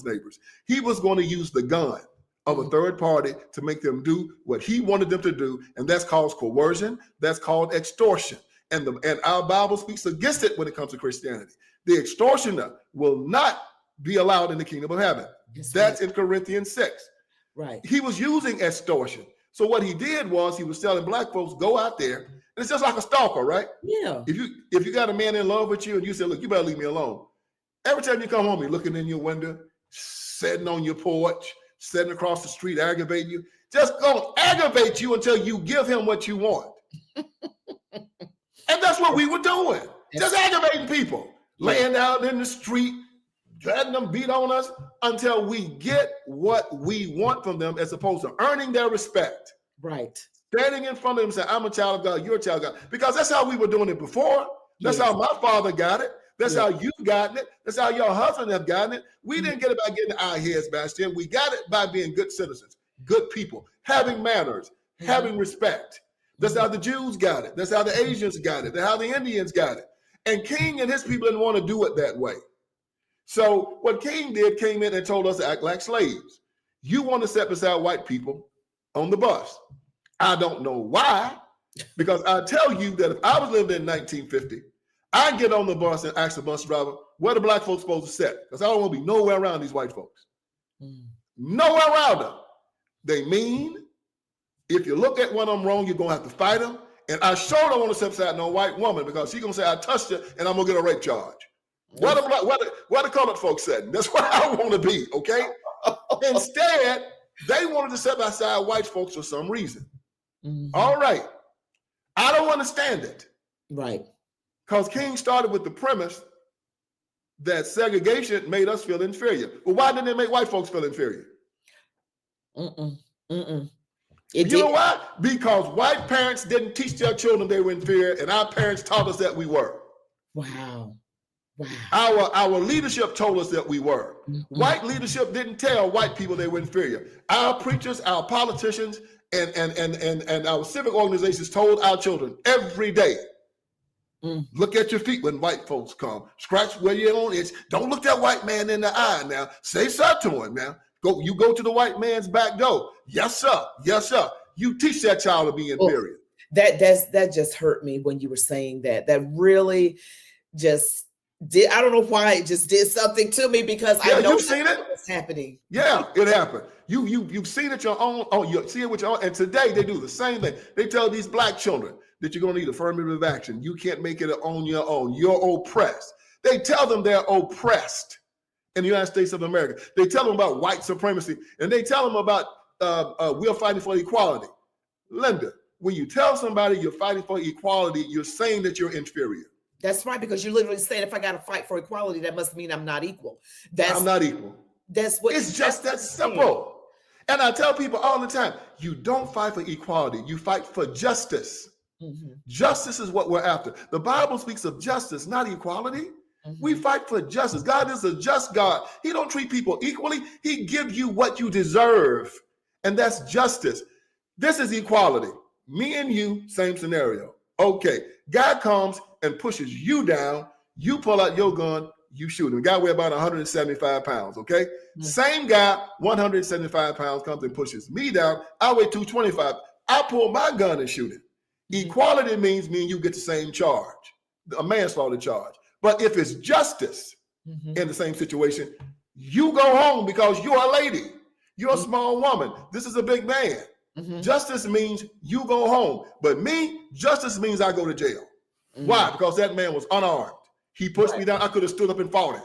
neighbors. He was going to use the gun of a third party to make them do what he wanted them to do. And that's called coercion. That's called extortion. And our Bible speaks against it when it comes to Christianity. The extortioner will not be allowed in the kingdom of heaven. That's in Corinthians 6. Right. He was using extortion. So what he did was he was telling black folks, go out there, and it's just like a stalker, right? Yeah. If you got a man in love with you and you say, look, you better leave me alone. Every time you come home, he's looking in your window, sitting on your porch, sitting across the street, aggravating you. Just gonna aggravate you until you give him what you want. And that's what we were doing. Just aggravating people, laying out in the street, letting them beat on us until we get what we want from them, as opposed to earning their respect. Right. Standing in front of them saying, I'm a child of God, you're a child of God. Because that's how we were doing it before. That's how my father got it. That's how you've gotten it. That's how your husband have gotten it. We didn't get it by getting our heads bashed in. We got it by being good citizens, good people, having manners, having respect. That's how the Jews got it. That's how the Asians got it. That's how the Indians got it. And King and his people didn't want to do it that way. So what King did, came in and told us to act like slaves. You want to sit beside white people on the bus. I don't know why, because I tell you that if I was living in 1950, I'd get on the bus and ask the bus driver, where the black folks supposed to sit? Because I don't want to be nowhere around these white folks. Nowhere around them. They mean. If you look at one of them wrong, you're going to have to fight them. And I sure don't want to sit beside no white woman, because she's going to say, I touched her, and I'm going to get a rape charge. Where the colored folks said, that's where I want to be, okay? Instead, they wanted to sit beside white folks for some reason. All right. I don't understand it. Right. Because King started with the premise that segregation made us feel inferior. Well, why didn't it make white folks feel inferior? You know why? Because white parents didn't teach their children they were inferior, and our parents taught us that we were. Wow. Our leadership told us that we were. White leadership didn't tell white people they were inferior. Our preachers, our politicians, and our civic organizations told our children every day, look at your feet when white folks come. Scratch where your own itch. Don't look that white man in the eye now. Say something to him now. You go to the white man's back door. Yes, sir. Yes, sir. You teach that child to be inferior. That just hurt me when you were saying that. That really just I don't know why it just did something to me, because Yeah, I know you've seen it. what's happening. Yeah, it happened. You've seen it your own. Oh, you see it with your own. And today they do the same thing. They tell these black children that you're going to need affirmative action. You can't make it on your own. You're oppressed. They tell them they're oppressed in the United States of America. They tell them about white supremacy, and they tell them about we're fighting for equality. Linda, when you tell somebody you're fighting for equality, you're saying that you're inferior. That's right, because you're literally saying, if I got to fight for equality, that must mean I'm not equal. I'm not equal. That's what It's just that simple. And I tell people all the time, you don't fight for equality, you fight for justice. Justice is what we're after. The Bible speaks of justice, not equality. We fight for justice. God is a just God. He don't treat people equally. He gives you what you deserve. And that's justice. This is equality. Me and you, same scenario. Okay, God comes and pushes you down. You pull out your gun, you shoot him. Guy weigh about 175 pounds, okay? Same guy, 175 pounds, comes and pushes me down. I weigh 225. I pull my gun and shoot him. Equality means me and you get the same charge, a manslaughter charge. But if it's justice in the same situation, you go home because you're a lady. You're a small woman. This is a big man. Justice means you go home. But me, justice means I go to jail. Why? Because that man was unarmed. He pushed me down. I could have stood up and fought him,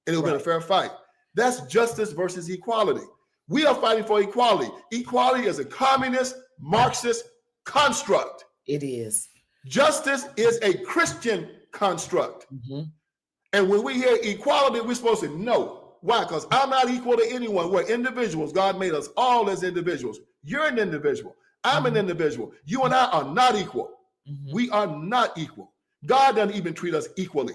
and it would have been a fair fight. That's justice versus equality. We are fighting for equality. Equality is a communist, Marxist construct. It is. Justice is a Christian construct. And when we hear equality, we're supposed to know. Why? Because I'm not equal to anyone. We're individuals. God made us all as individuals. You're an individual. I'm an individual. You and I are not equal. We are not equal. God doesn't even treat us equally.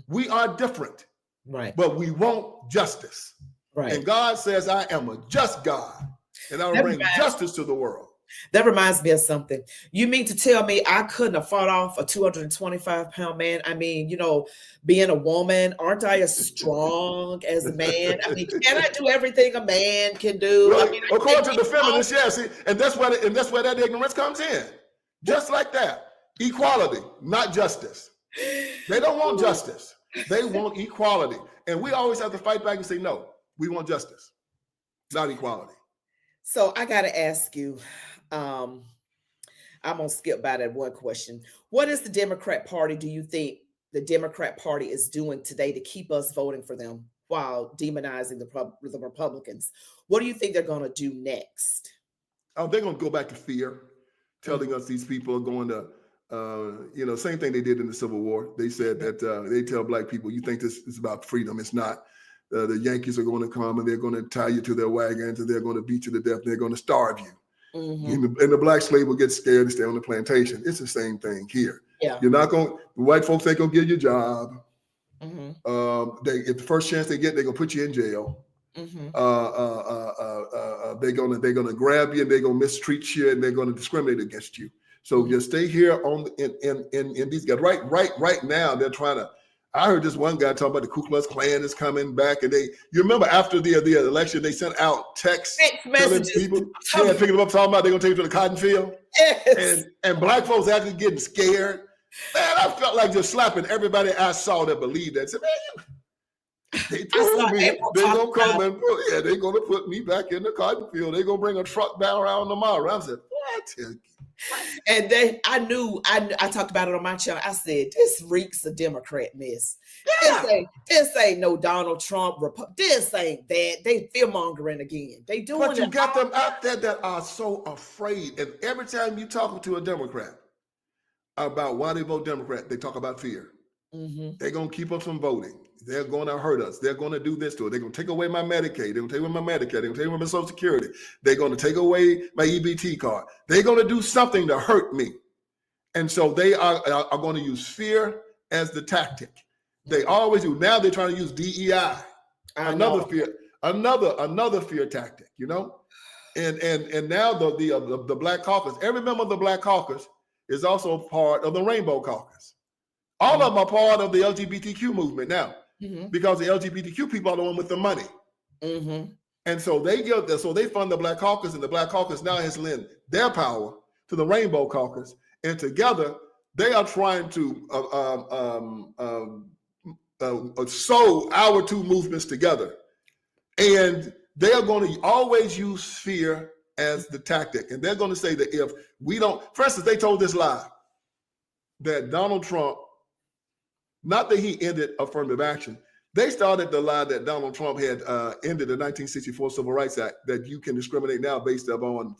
We are different. Right. But we want justice. Right. And God says, I am a just God, and I will bring justice to the world. That reminds me of something. You mean to tell me I couldn't have fought off a 225-pound man? I mean, you know, being a woman, aren't I as strong as a man? I mean, can I do everything a man can do? Right. I mean, according to the feminists, yes. And that's where that ignorance comes in. Just like that. Equality, not justice. They don't want justice. They want equality. And we always have to fight back and say, no, we want justice, not equality. So I got to ask you, I'm going to skip by that one question. What is the Democrat Party, do you think the Democrat Party is doing today to keep us voting for them while demonizing the Republicans? What do you think they're going to do next? Oh, they're going to go back to fear, telling us these people are going to, same thing they did in the Civil War. They said that they tell black people, you think this is about freedom. It's not. The Yankees are going to come and they're going to tie you to their wagons and they're going to beat you to death. They're going to starve you. And the black slave will get scared and stay on the plantation. It's the same thing here. Yeah. You're not going, the white folks ain't going to give you a job. If the first chance they get, they're going to put you in jail. They're going to grab you and they're going to mistreat you and they're going to discriminate against you. So just stay here in these guys. Right now, they're trying to. I heard this one guy talking about the Ku Klux Klan is coming back, and you remember after the election, they sent out texts telling people, picking them up, talking about they're gonna take you to the cotton field. Yes. And black folks actually getting scared. Man, I felt like just slapping everybody I saw that believed that. Said, man, they told me they're gonna come and they're gonna put me back in the cotton field. They're gonna bring a truck down around tomorrow. I said, what? And I talked about it on my channel. I said, this reeks of Democrat mess. This ain't no Donald Trump. This ain't that. They fear mongering again. They doing it. But you got them out there that are so afraid. And every time you talk to a Democrat about why they vote Democrat, they talk about fear. They're gonna keep us from voting. They're gonna hurt us. They're gonna do this to us. They're gonna take away my Medicaid. They're gonna take away my Medicare. They're gonna take away my Social Security. They're gonna take away my EBT card. They're gonna do something to hurt me. And so they are gonna use fear as the tactic. They always do. Now they're trying to use DEI. Another fear tactic, you know? And now the Black Caucus, every member of the Black Caucus is also part of the Rainbow Caucus. All of them are part of the LGBTQ movement now, because the LGBTQ people are the one with the money. And so they fund the Black Caucus, and the Black Caucus now has lent their power to the Rainbow Caucus, and together they are trying to sew our two movements together. And they are going to always use fear as the tactic. And they're going to say that if we don't, for instance, they told this lie that Donald Trump, not that he ended affirmative action, they started the lie that Donald Trump had ended the 1964 Civil Rights Act, that you can discriminate now based upon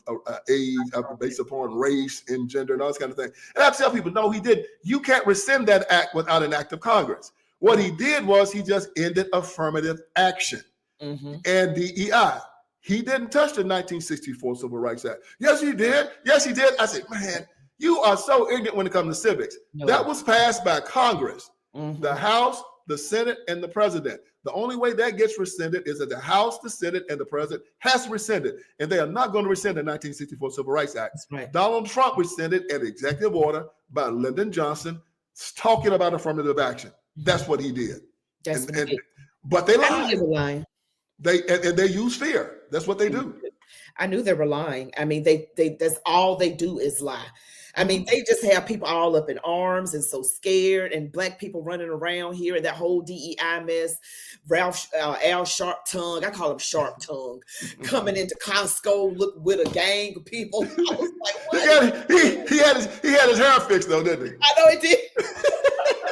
age, based upon race and gender and all this kind of thing. And I tell people, no, he didn't. You can't rescind that act without an act of Congress. What he did was he just ended affirmative action and DEI. He didn't touch the 1964 Civil Rights Act. Yes, he did. Yes, he did. I said, man, you are so ignorant when it comes to civics. No. That was passed by Congress, the House, the Senate, and the President. The only way that gets rescinded is that the House, the Senate, and the President has to rescind it. And they are not going to rescind the 1964 Civil Rights Act. That's right. Donald Trump rescinded an executive order by Lyndon Johnson talking about affirmative action. That's what he did. But they lied. They use fear. That's what they do. I knew they were lying. I mean, they that's all they do is lie. I mean, they just have people all up in arms and so scared, and black people running around here and that whole DEI mess. Al Sharp Tongue, I call him Sharp Tongue, coming into Costco with a gang of people. I was like, what? He had his hair fixed though, didn't he? I know he did.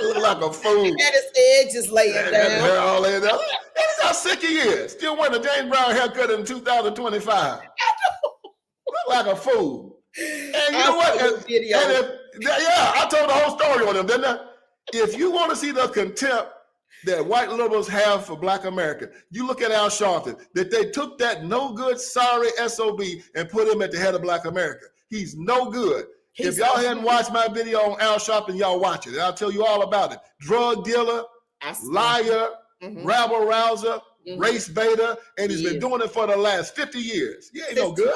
Looked like a fool. He had his edges laying down. Hair all laying down. That's how sick he is. Still wearing a James Brown haircut in 2025. I know. Look like a fool. And you know what? I told the whole story on him, didn't I? If you want to see the contempt that white liberals have for Black America, you look at Al Sharpton, that they took that no good, sorry SOB and put him at the head of Black America. He's no good. If y'all hadn't watched my video on Al Sharpton, y'all watch it. And I'll tell you all about it. Drug dealer, liar, rabble rouser, race baiter, and he's been doing it for the last 50 years. He ain't no good.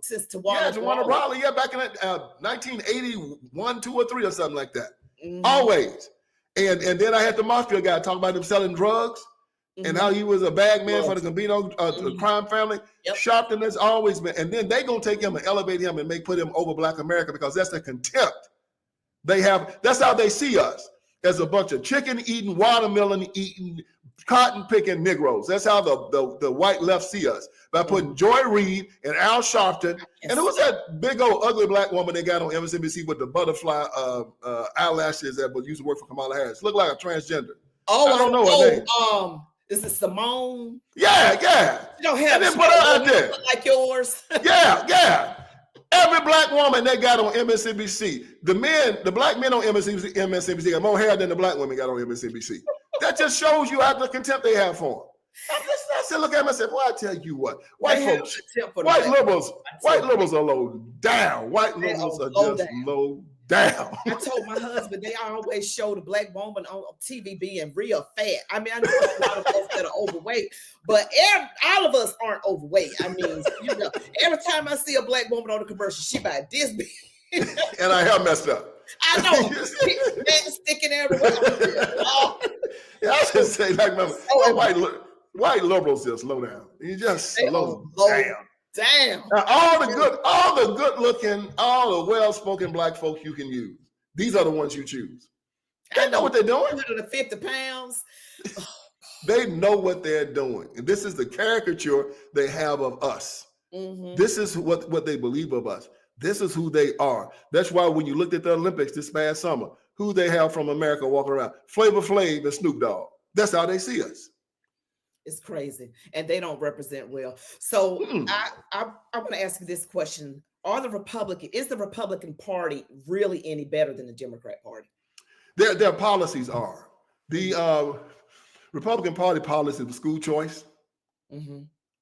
Since Tawana Brawley, back in 1981, 2 or 3 or something like that. Always. And then I had the mafia guy talk about him selling drugs and how he was a bag man for the Gambino crime family. Sharpton has always been. And then they gonna take him and elevate him and put him over Black America because that's the contempt they have. That's how they see us, as a bunch of chicken eating, watermelon eating, cotton picking Negroes. That's how the white left see us, by putting Joy Reid and Al Sharpton. And it was that big old ugly Black woman they got on MSNBC with the butterfly eyelashes that used to work for Kamala Harris. Looked like a transgender. I don't know her name. Is it Simone? Yeah. You don't have and then put her out there like yours. yeah. Every Black woman they got on MSNBC, the Black men on MSNBC got more hair than the Black women got on MSNBC. That just shows you how the contempt they have for them. I said, look at him. I said, well, I tell you what, white liberals are low down. White liberals are just low down. I told my husband they always show the Black woman on TV being real fat. I mean, I know a lot of us that are overweight, but all of us aren't overweight. I mean, every time I see a Black woman on the commercial, she about this big. And I have messed up. I know. That's sticking everywhere. I should say, like, remember, white liberals just low down. You just low down. Now, all the good looking, all the well-spoken Black folk you can use. These are the ones you choose. They know what they're doing. 150 pounds. They know what they're doing. And this is the caricature they have of us. This is what they believe of us. This is who they are. That's why when you looked at the Olympics this past summer, who they have from America walking around, Flavor Flav and Snoop Dogg. That's how they see us. It's crazy, and they don't represent well. So I want to ask you this question: is the Republican Party really any better than the Democrat Party? Their policies are. The Republican Party policy of school choice,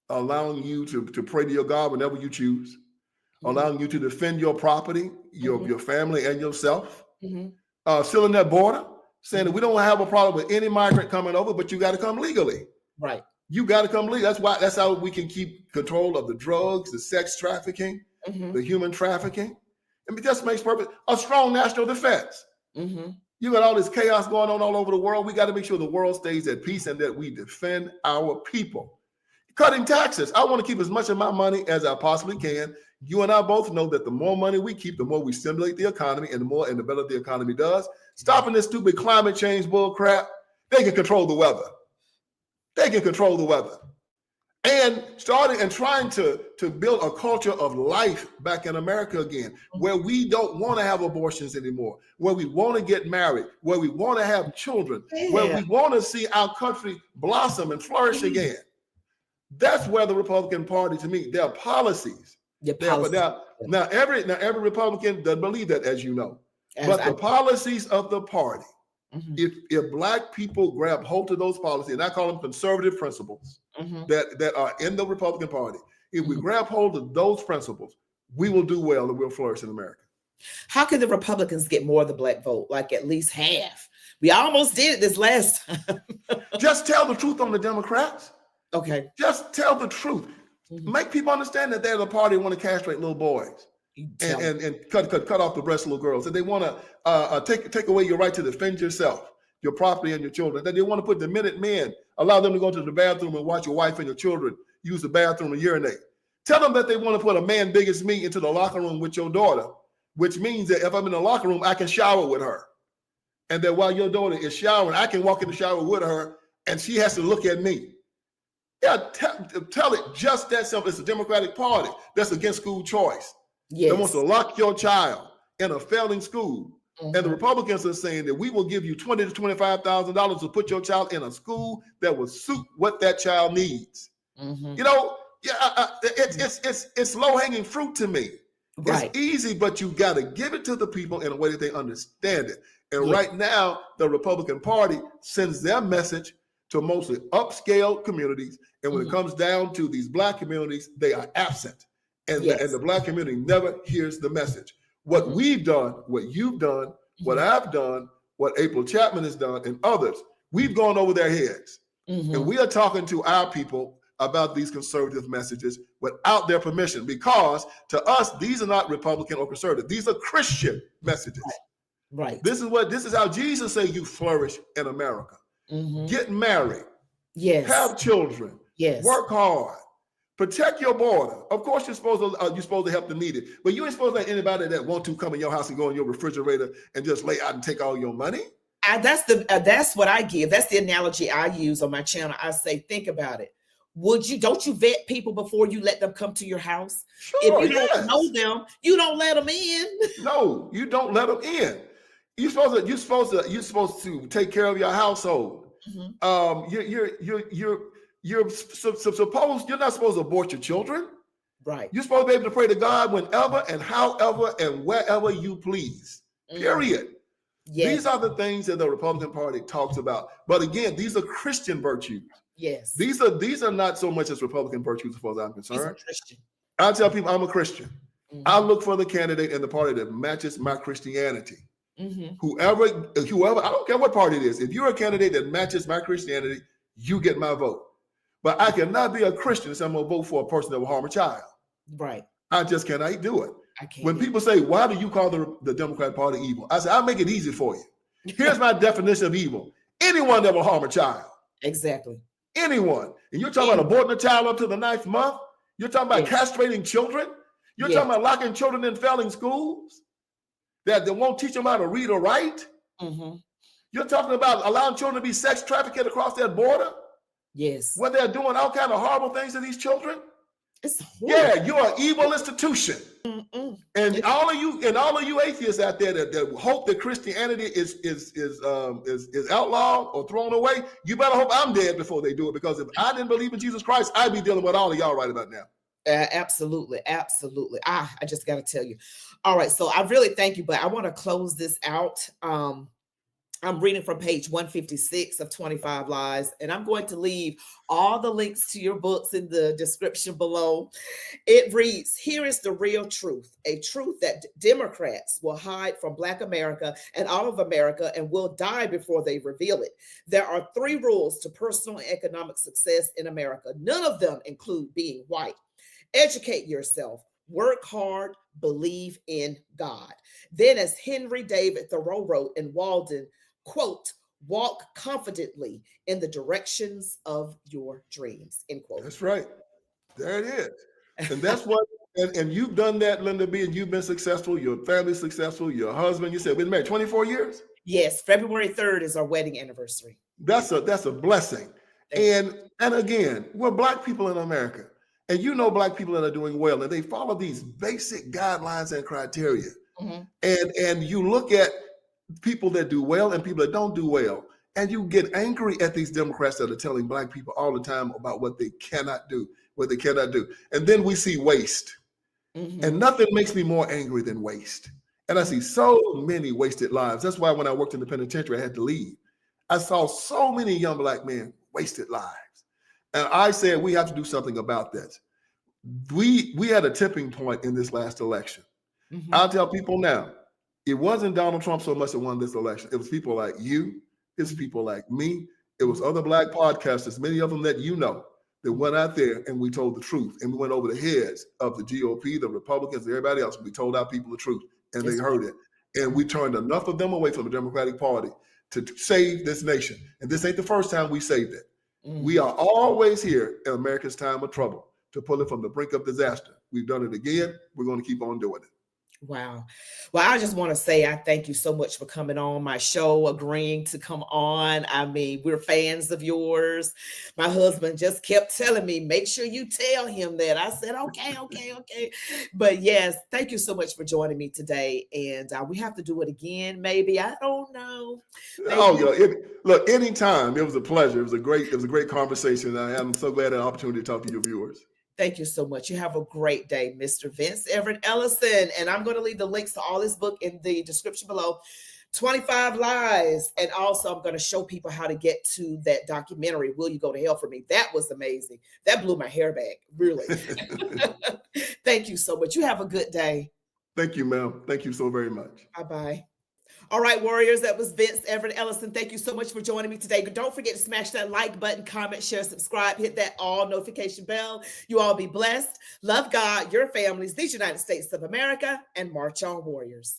allowing you to pray to your God whenever you choose, allowing you to defend your property, your family, and yourself. Sealing that border, saying that we don't have a problem with any migrant coming over, but you got to come legally. Right. You got to come legally. That's how we can keep control of the drugs, the sex trafficking, the human trafficking. And it just makes perfect a strong national defense. You got all this chaos going on all over the world. We got to make sure the world stays at peace and that we defend our people. Cutting taxes. I want to keep as much of my money as I possibly can. You and I both know that the more money we keep, the more we stimulate the economy, and the better the economy does. Stopping this stupid climate change bull crap. They can control the weather. They can control the weather. And starting and trying to build a culture of life back in America again, where we don't want to have abortions anymore, where we want to get married, where we want to have children, where we want to see our country blossom and flourish again. That's where the Republican Party, to me, their policies. Now every Republican doesn't believe that, as you know. But the policies of the party, if Black people grab hold of those policies, and I call them conservative principles that are in the Republican Party, if we grab hold of those principles, we will do well and we'll flourish in America. How can the Republicans get more of the Black vote, like at least half? We almost did it this last time. Just tell the truth on the Democrats. Okay. Just tell the truth. Make people understand that they're the party that want to castrate little boys and cut off the breasts of little girls. And they want to take away your right to defend yourself, your property, and your children. That they want to put the Minutemen, allow them to go to the bathroom and watch your wife and your children use the bathroom and urinate. Tell them that they want to put a man big as me into the locker room with your daughter, which means that if I'm in the locker room, I can shower with her. And that while your daughter is showering, I can walk in the shower with her and she has to look at me. Yeah, tell it just that simple. It's the Democratic Party that's against school choice. Yes. That wants to lock your child in a failing school. And the Republicans are saying that we will give you $20,000 to $25,000 to put your child in a school that will suit what that child needs. You know, it's low-hanging fruit to me. Right. It's easy, but you got to give it to the people in a way that they understand it. And right now, the Republican Party sends their message to mostly upscale communities. And when it comes down to these Black communities, they are absent. And, and the Black community never hears the message. What we've done, what you've done, what I've done, what April Chapman has done, and others, we've gone over their heads. And we are talking to our people about these conservative messages without their permission, because to us, these are not Republican or conservative. These are Christian messages. Right. This is how Jesus said you flourish in America. Get married. Yes. Have children. Yes. Work hard. Protect your border. Of course, you're supposed to help the needy, but you ain't supposed to let anybody that want to come in your house and go in your refrigerator and just lay out and take all your money. That's what I give. That's the analogy I use on my channel. I say, think about it. Don't you vet people before you let them come to your house? Sure, if you don't know them, you don't let them in. No, you don't let them in. You're supposed to take care of your household. You're not supposed to abort your children. Right. You're supposed to be able to pray to God whenever and however and wherever you please. Period. Yes. These are the things that the Republican Party talks about. But again, these are Christian virtues. Yes. These are not so much as Republican virtues as far as I'm concerned. I tell people I'm a Christian. I look for the candidate in the party that matches my Christianity. Whoever, I don't care what party it is. If you're a candidate that matches my Christianity, you get my vote. But I cannot be a Christian and say I'm going to vote for a person that will harm a child. Right. I just cannot do it. When people say, why do you call the Democratic Party evil? I say, I'll make it easy for you. Here's my definition of evil. Anyone that will harm a child. Exactly. Anyone. And you're talking about aborting a child up to the 9th month? You're talking about castrating children? You're talking about locking children in failing schools that won't teach them how to read or write? You're talking about allowing children to be sex trafficked across that border? Yes. Where they're doing all kind of horrible things to these children? It's horrible. You're an evil institution. And all of you atheists out there that hope that Christianity is outlawed or thrown away, you better hope I'm dead before they do it, because if I didn't believe in Jesus Christ, I'd be dealing with all of y'all right about now. Absolutely. I just got to tell you. All right, so I really thank you, but I want to close this out. I'm reading from page 156 of 25 Lies, and I'm going to leave all the links to your books in the description below. It reads, here is the real truth, a truth that Democrats will hide from Black America and all of America and will die before they reveal it. There are 3 rules to personal and economic success in America. None of them include being white. Educate yourself. Work hard. Believe in God. Then, as Henry David Thoreau wrote in Walden, quote, walk confidently in the directions of your dreams, end quote. That's right. There it is. And that's what, and you've done that, Linda B, and you've been successful. Your family's successful. Your husband, you said, been married 24 years? Yes. February 3rd is our wedding anniversary. That's a blessing. And again, we're Black people in America, and you know Black people that are doing well, and they follow these basic guidelines and criteria. Mhm. And you look at people that do well and people that don't do well, and you get angry at these Democrats that are telling Black people all the time about what they cannot do, what they cannot do. And then we see waste. Mhm. And nothing makes me more angry than waste. And I see so many wasted lives. That's why when I worked in the penitentiary, I had to leave. I saw so many young Black men wasted lives. And I said, we have to do something about this. We had a tipping point in this last election. Mhm. I'll tell people now, it wasn't Donald Trump so much that won this election. It was people like you, it's people like me, it was other Black podcasters, many of them that you know, that went out there and we told the truth. And we went over the heads of the GOP, the Republicans, and everybody else. We told our people the truth and they heard it. And we turned enough of them away from the Democratic Party to save this nation. And this ain't the first time we saved it. We are always here in America's time of trouble to pull it from the brink of disaster. We've done it again. We're going to keep on doing it. Wow. Well, I just want to say I thank you so much for coming on my show, agreeing to come on. I mean, we're fans of yours. My husband just kept telling me, make sure you tell him that. I said, okay. But yes, thank you so much for joining me today. And we have to do it again, maybe. I don't know. Maybe. Look, anytime. It was a pleasure. It was a great conversation. I'm so glad I had an opportunity to talk to your viewers. Thank you so much. You have a great day, Mr. Vince Everett Ellison. And I'm going to leave the links to all his book in the description below. 25 Lies. And also I'm going to show people how to get to that documentary, Will You Go to Hell for Me? That was amazing. That blew my hair back, really. Thank you so much. You have a good day. Thank you, ma'am. Thank you so very much. Bye-bye. All right, warriors, that was Vince Everett Ellison. Thank you so much for joining me today. Don't forget to smash that like button, comment, share, subscribe, hit that all notification bell. You all be blessed. Love God, your families, these United States of America, and march on, warriors.